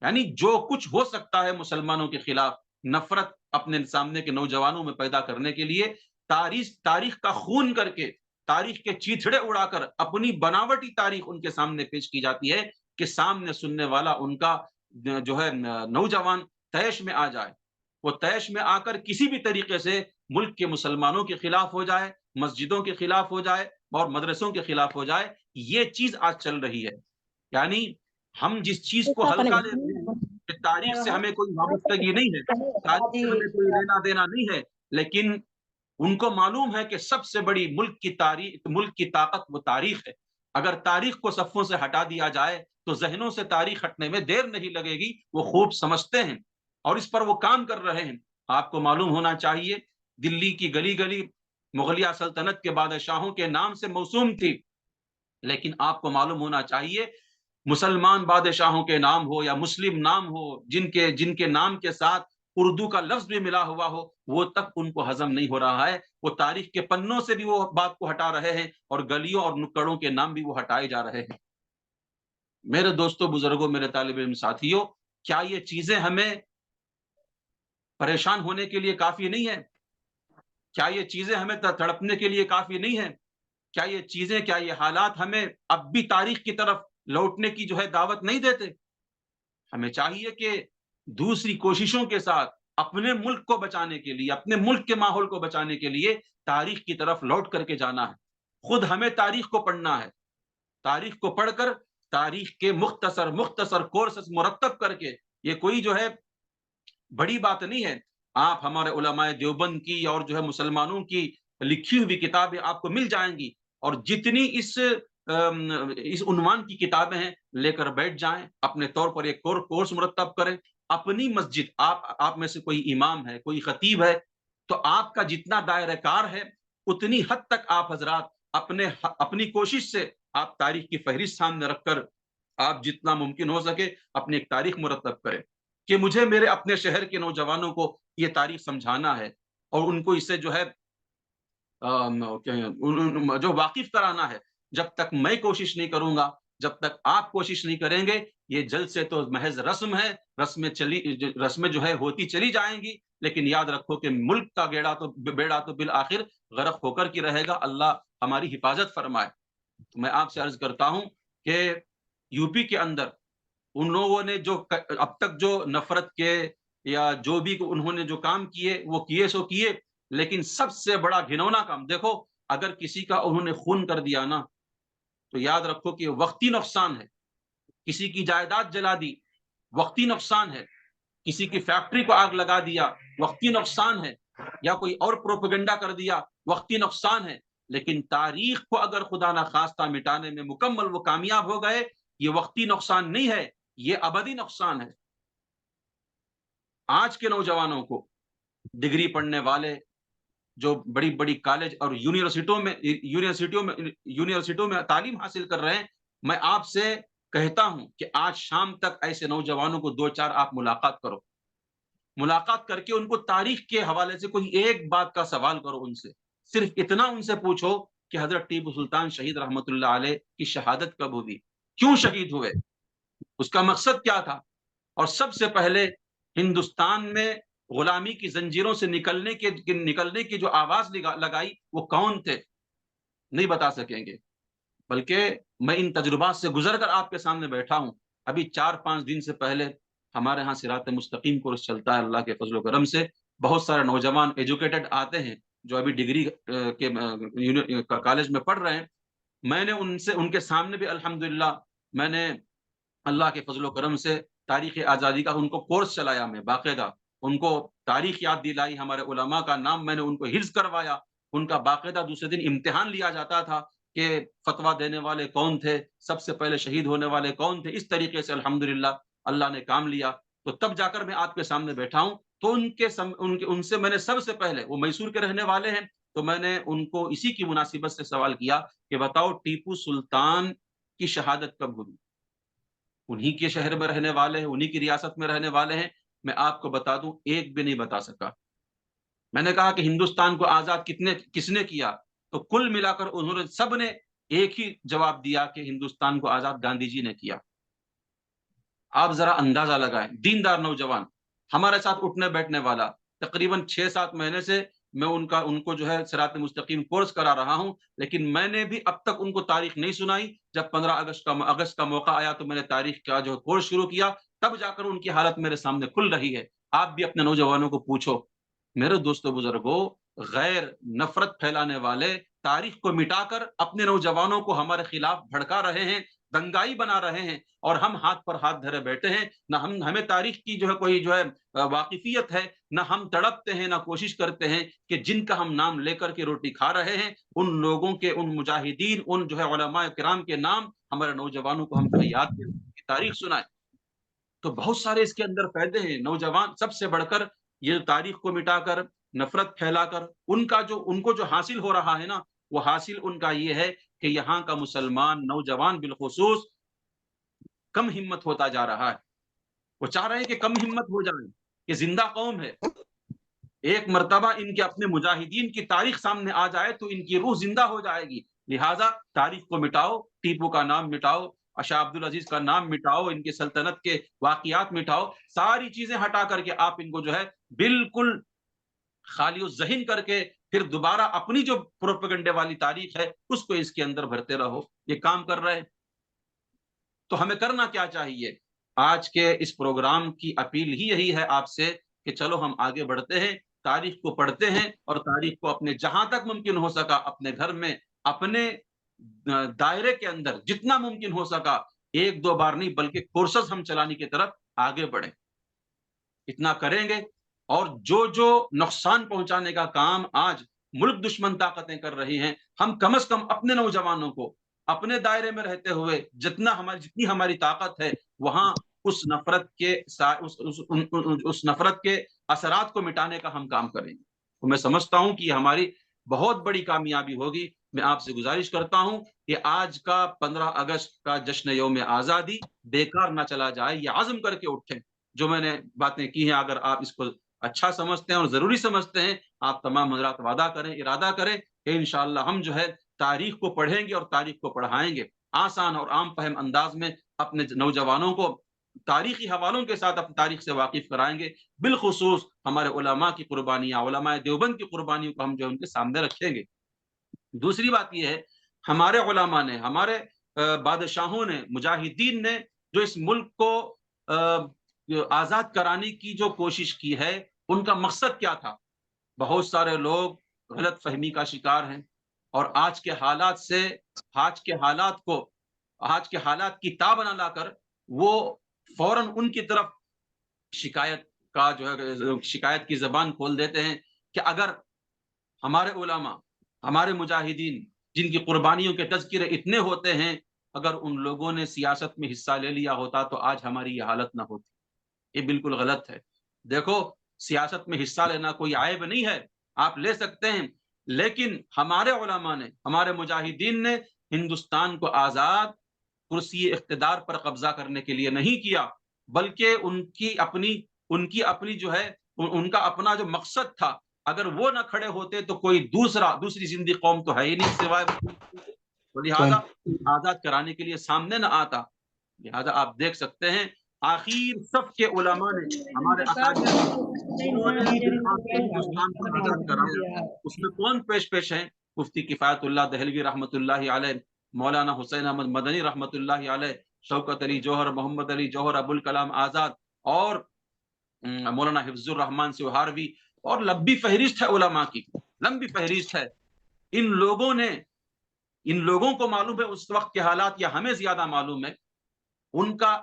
یعنی جو کچھ ہو سکتا ہے مسلمانوں کے خلاف نفرت اپنے سامنے کے نوجوانوں میں پیدا کرنے کے لیے، تاریخ کا خون کر کے، تاریخ کے چیتھڑے اڑا کر اپنی بناوٹی تاریخ ان کے سامنے پیش کی جاتی ہے کہ سامنے سننے والا ان کا جو ہے نوجوان طیش میں آ جائے، وہ طیش میں آ کر کسی بھی طریقے سے ملک کے مسلمانوں کے خلاف ہو جائے، مسجدوں کے خلاف ہو جائے اور مدرسوں کے خلاف ہو جائے۔ یہ چیز آج چل رہی ہے۔ یعنی ہم جس چیز کو ہلکا لیتے ہیں کہ تاریخ سے ہمیں کوئی وابستگی نہیں ہے، تاریخ سے ہمیں کوئی لینا دینا نہیں ہے، لیکن ان کو معلوم ہے کہ سب سے بڑی ملک کی طاقت وہ تاریخ ہے۔ اگر تاریخ کو صفوں سے ہٹا دیا جائے تو ذہنوں سے تاریخ ہٹنے میں دیر نہیں لگے گی، وہ خوب سمجھتے ہیں اور اس پر وہ کام کر رہے ہیں۔ آپ کو معلوم ہونا چاہیے دلی کی گلی گلی مغلیہ سلطنت کے بادشاہوں کے نام سے موسوم تھی، لیکن آپ کو معلوم ہونا چاہیے مسلمان بادشاہوں کے نام ہو یا مسلم نام ہو، جن کے نام کے ساتھ اردو کا لفظ بھی ملا ہوا ہو، وہ تک ان کو ہضم نہیں ہو رہا ہے. وہ تاریخ کے پنوں سے بھی وہ بات کو ہٹا رہے ہیں اور گلیوں اور نکڑوں کے نام بھی وہ ہٹائے جا رہے ہیں. میرے دوستوں، بزرگوں، میرے طالب علم ساتھیوں، کیا یہ چیزیں ہمیں پریشان ہونے کے لیے کافی نہیں ہے؟ کیا یہ چیزیں ہمیں تڑپنے کے لیے کافی نہیں ہے؟ کیا یہ چیزیں، کیا یہ حالات ہمیں اب بھی تاریخ کی طرف لوٹنے کی جو ہے دعوت نہیں دیتے؟ ہمیں چاہیے کہ دوسری کوششوں کے ساتھ اپنے ملک کو بچانے کے لیے، اپنے ملک کے ماحول کو بچانے کے لیے تاریخ کی طرف لوٹ کر کے جانا ہے. خود ہمیں تاریخ کو پڑھنا ہے، تاریخ کو پڑھ کر تاریخ کے مختصر کورسز مرتب کر کے، یہ کوئی جو ہے بڑی بات نہیں ہے. آپ ہمارے علماء دیوبند کی اور جو ہے مسلمانوں کی لکھی ہوئی کتابیں آپ کو مل جائیں گی، اور جتنی اس عنوان کی کتابیں ہیں لے کر بیٹھ جائیں، اپنے طور پر ایک کورس مرتب کریں. اپنی مسجد، آپ میں سے کوئی امام ہے، کوئی خطیب ہے، تو آپ کا جتنا دائرہ کار ہے اتنی حد تک آپ حضرات اپنی کوشش سے آپ تاریخ کی فہرست سامنے رکھ کر آپ جتنا ممکن ہو سکے اپنی ایک تاریخ مرتب کریں کہ مجھے میرے اپنے شہر کے نوجوانوں کو یہ تاریخ سمجھانا ہے اور ان کو اس سے جو ہے جو واقف کرانا ہے. جب تک میں کوشش نہیں کروں گا، جب تک آپ کوشش نہیں کریں گے، یہ جلد سے تو محض رسم ہے، رسمیں جو ہے ہوتی چلی جائیں گی، لیکن یاد رکھو کہ ملک کا بیڑا تو بالآخر غرق ہو کر کی رہے گا. اللہ ہماری حفاظت فرمائے. میں آپ سے عرض کرتا ہوں کہ یو پی کے اندر ان لوگوں نے جو اب تک جو نفرت کے یا جو بھی انہوں نے جو کام کیے وہ کیے، لیکن سب سے بڑا گھنونا کام، دیکھو اگر کسی کا انہوں نے خون کر دیا نا تو یاد رکھو کہ وقتی نقصان ہے. کسی کی جائیداد جلا دی، وقتی نقصان ہے. کسی کی فیکٹری کو آگ لگا دیا، وقتی نقصان ہے. یا کوئی اور پروپیگنڈا کر دیا، وقتی نقصان ہے. لیکن تاریخ کو اگر خدا نخواستہ مٹانے میں مکمل وہ کامیاب ہو گئے، یہ وقتی نقصان نہیں ہے، یہ ابدی نقصان ہے. آج کے نوجوانوں کو ڈگری پڑھنے والے جو بڑی بڑی کالج اور یونیورسٹیوں میں تعلیم حاصل کر رہے ہیں، میں آپ سے کہتا ہوں کہ آج شام تک ایسے نوجوانوں کو 2-4 آپ ملاقات کرو، ملاقات کر کے ان کو تاریخ کے حوالے سے کوئی ایک بات کا سوال کرو. ان سے صرف اتنا ان سے پوچھو کہ حضرت ٹیپو سلطان شہید رحمت اللہ علیہ کی شہادت کب ہوئی، کیوں شہید ہوئے، اس کا مقصد کیا تھا، اور سب سے پہلے ہندوستان میں غلامی کی زنجیروں سے نکلنے کی جو آواز لگائی وہ کون تھے، نہیں بتا سکیں گے. بلکہ میں ان تجربات سے گزر کر آپ کے سامنے بیٹھا ہوں. ابھی 4-5 دن سے پہلے ہمارے ہاں صراط مستقیم کورس چلتا ہے، اللہ کے فضل و کرم سے بہت سارے نوجوان ایجوکیٹڈ آتے ہیں جو ابھی ڈگری کے کالج میں پڑھ رہے ہیں. میں نے ان کے سامنے بھی الحمدللہ میں نے اللہ کے فضل و کرم سے تاریخ آزادی کا ان کو کورس چلایا، میں باقاعدہ ان کو تاریخ یاد دلائی، ہمارے علماء کا نام میں نے ان کو حفظ کروایا. ان کا باقاعدہ دوسرے دن امتحان لیا جاتا تھا کہ فتویٰ دینے والے کون تھے، سب سے پہلے شہید ہونے والے کون تھے. اس طریقے سے الحمدللہ اللہ نے کام لیا. تو تب جا کر میں آپ کے سامنے بیٹھا ہوں. تو ان سے میں نے سب سے پہلے، وہ میسور کے رہنے والے ہیں، تو میں نے ان کو اسی کی مناسبت سے سوال کیا کہ بتاؤ ٹیپو سلطان کی شہادت کب ہوئی. انہی کے شہر میں رہنے والے ہیں، انہی کی ریاست میں رہنے والے ہیں. میں آپ کو بتا دوں ایک بھی نہیں بتا سکا. میں نے کہا کہ ہندوستان کو آزاد کس نے کیا، تو کل ملا کر انہوں نے سب نے ایک ہی جواب دیا کہ ہندوستان کو آزاد گاندھی جی نے کیا. آپ ذرا اندازہ لگائیں، دیندار نوجوان ہمارے ساتھ اٹھنے بیٹھنے والا، تقریباً 6-7 مہینے سے میں ان کو جو ہے صراط مستقیم کورس کرا رہا ہوں، لیکن میں نے بھی اب تک ان کو تاریخ نہیں سنائی. جب 15 اگست کا موقع آیا تو میں نے تاریخ کا جو کورس شروع کیا، تب جا کر ان کی حالت میرے سامنے کھل رہی ہے. آپ بھی اپنے نوجوانوں کو پوچھو. میرے دوستو بزرگوں، غیر نفرت پھیلانے والے تاریخ کو مٹا کر اپنے نوجوانوں کو ہمارے خلاف بھڑکا رہے ہیں، دنگائی بنا رہے ہیں، اور ہم ہاتھ پر ہاتھ دھرے بیٹھے ہیں. نہ ہمیں تاریخ کی جو ہے کوئی جو ہے واقفیت ہے، نہ ہم تڑپتے ہیں، نہ کوشش کرتے ہیں کہ جن کا ہم نام لے کر کے روٹی کھا رہے ہیں ان لوگوں کے، ان مجاہدین، ان جو ہے علماء کرام کے نام ہمارے نوجوانوں کو ہم یاد کریں، تاریخ سنائیں. تو بہت سارے اس کے اندر فائدے ہیں. نوجوان سب سے بڑھ کر یہ تاریخ کو مٹا کر نفرت پھیلا کر ان کو جو حاصل ہو رہا ہے نا، وہ حاصل ان کا یہ ہے کہ یہاں کا مسلمان نوجوان بالخصوص کم ہمت ہوتا جا رہا ہے. وہ چاہ رہے ہیں کہ کم ہمت ہو جائیں، کہ زندہ قوم ہے، ایک مرتبہ ان کے اپنے مجاہدین کی تاریخ سامنے آ جائے تو ان کی روح زندہ ہو جائے گی. لہٰذا تاریخ کو مٹاؤ، ٹیپو کا نام مٹاؤ، شاہ عبد العزیز کا نام مٹاؤ، ان کے سلطنت کے واقعات مٹاؤ، ساری چیزیں ہٹا کر کے آپ ان کو جو ہے بالکل خالی الذہن کر کے پھر دوبارہ اپنی جو پروپیگنڈے والی تاریخ ہے اس کو اس کے اندر بھرتے رہو. یہ کام کر رہے. تو ہمیں کرنا کیا چاہیے؟ آج کے اس پروگرام کی اپیل ہی یہی ہے آپ سے کہ چلو ہم آگے بڑھتے ہیں، تاریخ کو پڑھتے ہیں اور تاریخ کو اپنے جہاں تک ممکن ہو سکا اپنے گھر میں، اپنے دائرے کے اندر جتنا ممکن ہو سکا 1-2 بار نہیں بلکہ کورسز ہم چلانے کی طرف آگے بڑھیں. اتنا کریں گے اور جو نقصان پہنچانے کا کام آج ملک دشمن طاقتیں کر رہی ہیں، ہم کم از کم اپنے نوجوانوں کو اپنے دائرے میں رہتے ہوئے جتنی ہماری طاقت ہے وہاں اس نفرت کے اثرات کو مٹانے کا ہم کام کریں گے. تو میں سمجھتا ہوں کہ یہ ہماری بہت بڑی کامیابی ہوگی. میں آپ سے گزارش کرتا ہوں کہ آج کا 15 اگست کا جشن یوم آزادی بیکار نہ چلا جائے. یہ عزم کر کے اٹھیں. جو میں نے باتیں کی ہیں اگر آپ اس کو اچھا سمجھتے ہیں اور ضروری سمجھتے ہیں، آپ تمام حضرات وعدہ کریں، ارادہ کریں کہ انشاءاللہ ہم جو ہے تاریخ کو پڑھیں گے اور تاریخ کو پڑھائیں گے. آسان اور عام فہم انداز میں اپنے نوجوانوں کو تاریخی حوالوں کے ساتھ اپنی تاریخ سے واقف کرائیں گے. بالخصوص ہمارے علماء کی قربانیاں، علماء دیوبند کی قربانیوں کو ہم جو ان کے سامنے رکھیں گے. دوسری بات یہ ہے، ہمارے علماء نے، ہمارے بادشاہوں نے، مجاہدین نے جو اس ملک کو آزاد کرانے کی جو کوشش کی ہے، ان کا مقصد کیا تھا؟ بہت سارے لوگ غلط فہمی کا شکار ہیں اور آج کے حالات کی تاب نہ لا کر وہ فوراً ان کی طرف شکایت کی زبان کھول دیتے ہیں کہ اگر ہمارے علماء، ہمارے مجاہدین جن کی قربانیوں کے تذکرے اتنے ہوتے ہیں، اگر ان لوگوں نے سیاست میں حصہ لے لیا ہوتا تو آج ہماری یہ حالت نہ ہوتی. یہ بالکل غلط ہے. دیکھو، سیاست میں حصہ لینا کوئی عیب نہیں ہے، آپ لے سکتے ہیں، لیکن ہمارے علماء نے، ہمارے مجاہدین نے ہندوستان کو آزاد کرسی اقتدار پر قبضہ کرنے کے لیے نہیں کیا، بلکہ ان کی اپنی جو ہے ان کا اپنا جو مقصد تھا، اگر وہ نہ کھڑے ہوتے تو کوئی دوسری زندگی قوم تو ہے ہی نہیں سوائے، لہٰذا آزاد کرانے کے لیے سامنے نہ آتا. لہٰذا آپ دیکھ سکتے ہیں آخر صف کے علماء نے، ہمارے ہندوستان کو آزاد کرایا. اس میں کون پیش ہیں؟ مفتی کفایت اللہ دہلوی رحمۃ اللہ علیہ، مولانا حسین احمد مدنی رحمۃ اللہ علیہ، شوکت علی جوہر، محمد علی جوہر، ابوالکلام آزاد اور مولانا حفظ الرحمان سوہاروی، اور لمبی فہرست ہے علماء کی، لمبی فہرست ہے. ان لوگوں کو معلوم ہے اس وقت کے حالات، یا ہمیں زیادہ معلوم ہے،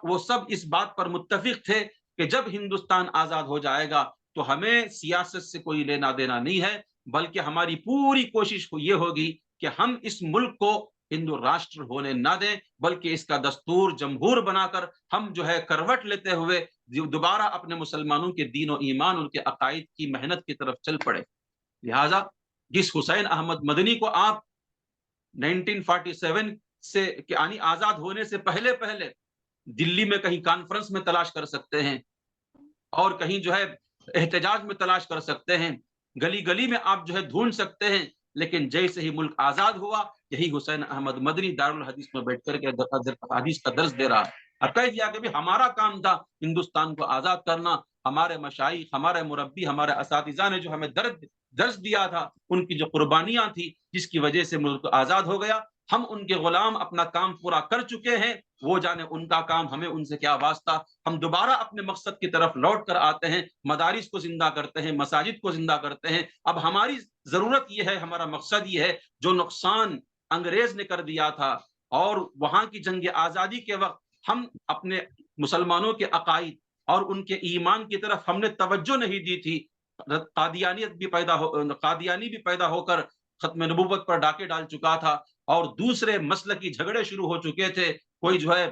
وہ سب اس بات پر متفق تھے کہ جب ہندوستان آزاد ہو جائے گا تو ہمیں سیاست سے کوئی لینا دینا نہیں ہے، بلکہ ہماری پوری کوشش یہ ہوگی کہ ہم اس ملک کو ہندو راشٹر ہونے نہ دیں، بلکہ اس کا دستور جمہور بنا کر ہم جو ہے کروٹ لیتے ہوئے دوبارہ اپنے مسلمانوں کے دین و ایمان، ان کے عقائد کی محنت کی طرف چل پڑے. لہٰذا جس حسین احمد مدنی کو آپ 1947 سے یعنی آزاد ہونے سے پہلے دلی میں کہیں کانفرنس میں تلاش کر سکتے ہیں اور کہیں جو ہے احتجاج میں تلاش کر سکتے ہیں، گلی گلی میں آپ جو ہے ڈھونڈ سکتے ہیں، لیکن جیسے ہی ملک آزاد ہوا، یہی حسین احمد مدنی دارالحدیث میں بیٹھ کر کے حدیث کا درس دے رہا ہے. اب کہہ دیا کہ ہمارا کام تھا ہندوستان کو آزاد کرنا. ہمارے مشائخ، ہمارے مربی، ہمارے اساتذہ نے جو ہمیں درس دیا تھا، ان کی جو قربانیاں تھیں جس کی وجہ سے ملک آزاد ہو گیا، ہم ان کے غلام اپنا کام پورا کر چکے ہیں. وہ جانے ان کا کام، ہمیں ان سے کیا واسطہ. ہم دوبارہ اپنے مقصد کی طرف لوٹ کر آتے ہیں، مدارس کو زندہ کرتے ہیں، مساجد کو زندہ کرتے ہیں. اب ہماری ضرورت یہ ہے، ہمارا مقصد یہ ہے، جو نقصان انگریز نے کر دیا تھا اور وہاں کی جنگ آزادی کے وقت ہم اپنے مسلمانوں کے عقائد اور ان کے ایمان کی طرف ہم نے توجہ نہیں دی تھی. قادیانی بھی پیدا ہو کر ختم نبوت پر ڈاکے ڈال چکا تھا اور دوسرے مسلکی جھگڑے شروع ہو چکے تھے. کوئی جو ہے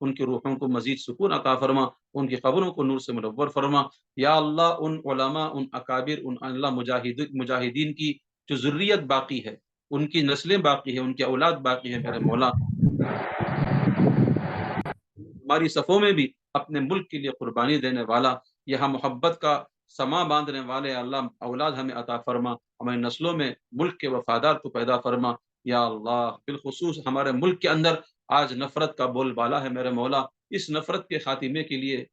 ان کی روحوں کو مزید سکون عطا فرما، ان کی قبروں کو نور سے منور فرما۔ یا اللہ ان علماء، ان اکابر، ان اللہ مجاہدین کی جو ذریت باقی ہے، ان کی نسلیں باقی ہیں، ان کی اولاد باقی ہے، میرے مولا ہماری صفوں میں بھی اپنے ملک کے لیے قربانی دینے والا، یہاں محبت کا سما باندھنے والے اللہ اولاد ہمیں عطا فرما، ہماری نسلوں میں ملک کے وفادار کو پیدا فرما۔ یا اللہ بالخصوص ہمارے ملک کے اندر آج نفرت کا بول بالا ہے میرے مولا، اس نفرت کے خاتمے کے لیے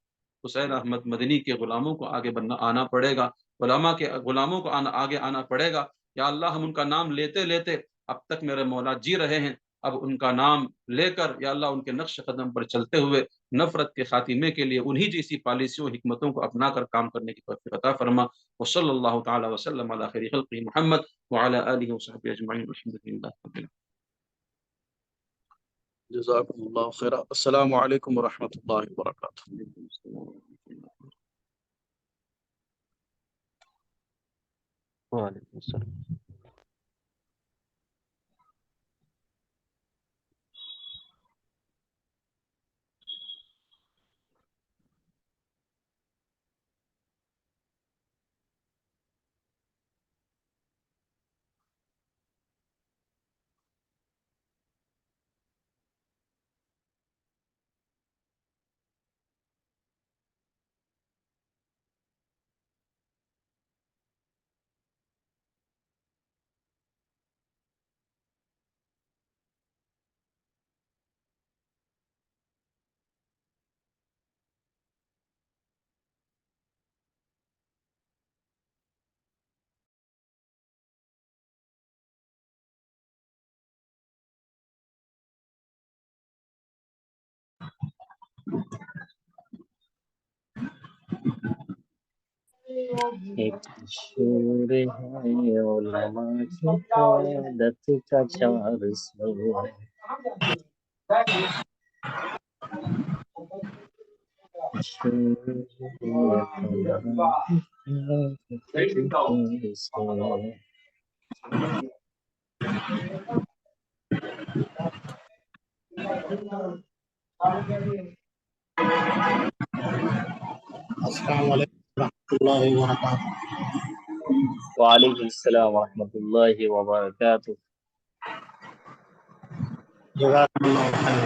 حسین احمد مدنی کے غلاموں کو آگے آنا پڑے گا، علماء کے غلاموں کو آگے آنا پڑے گا۔ یا اللہ ہم ان کا نام لیتے لیتے اب تک میرے مولا جی رہے ہیں، اب ان کا نام لے کر یا اللہ ان کے نقش قدم پر چلتے ہوئے نفرت کے خاتمے کے لیے انہی جیسی پالیسیوں حکمتوں کو اپنا کر کام کرنے کی توفیق عطا فرما۔ وصلی اللہ تعالی وسلم علی خیر خلقہ محمد وعلی آلہ وصحبہ اجمعین والحمد للہ رب العالمین۔ جزاکم اللہ خیر۔ السلام علیکم ورحمۃ اللہ وبرکاتہ۔ وعلیکم السلام۔ ایک شور ہے علماء کی قیادت کا 400، شور ہے علماء کی قیادت کا 400۔ السلام علیکم ورحمۃ اللہ وبرکاتہ۔ وعلیکم السلام ورحمۃ اللہ وبرکاتہ۔ جزاکم اللہ خیر۔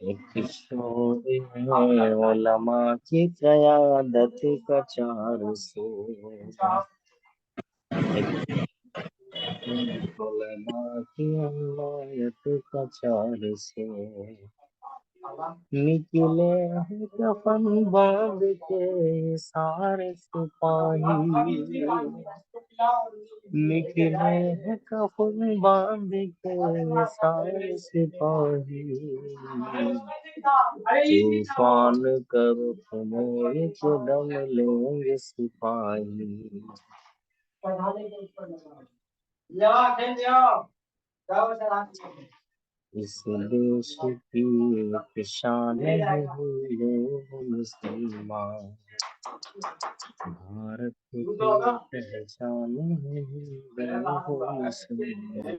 ایک شور ہے علماء کی قیادت کا 400، علماء کی حمایت کا 400، نکلے ہیں کفن باندھ کے سارے سپاہی، نکلے ہیں کفن باندھ کے سارے سپاہی، طوفان کرو تمہیں دم لیں گے سپاہی، اس دیش کی ایک شان ہے لوگ مسلمان، بھارت کی پہچان ہے لوگ مسلمان۔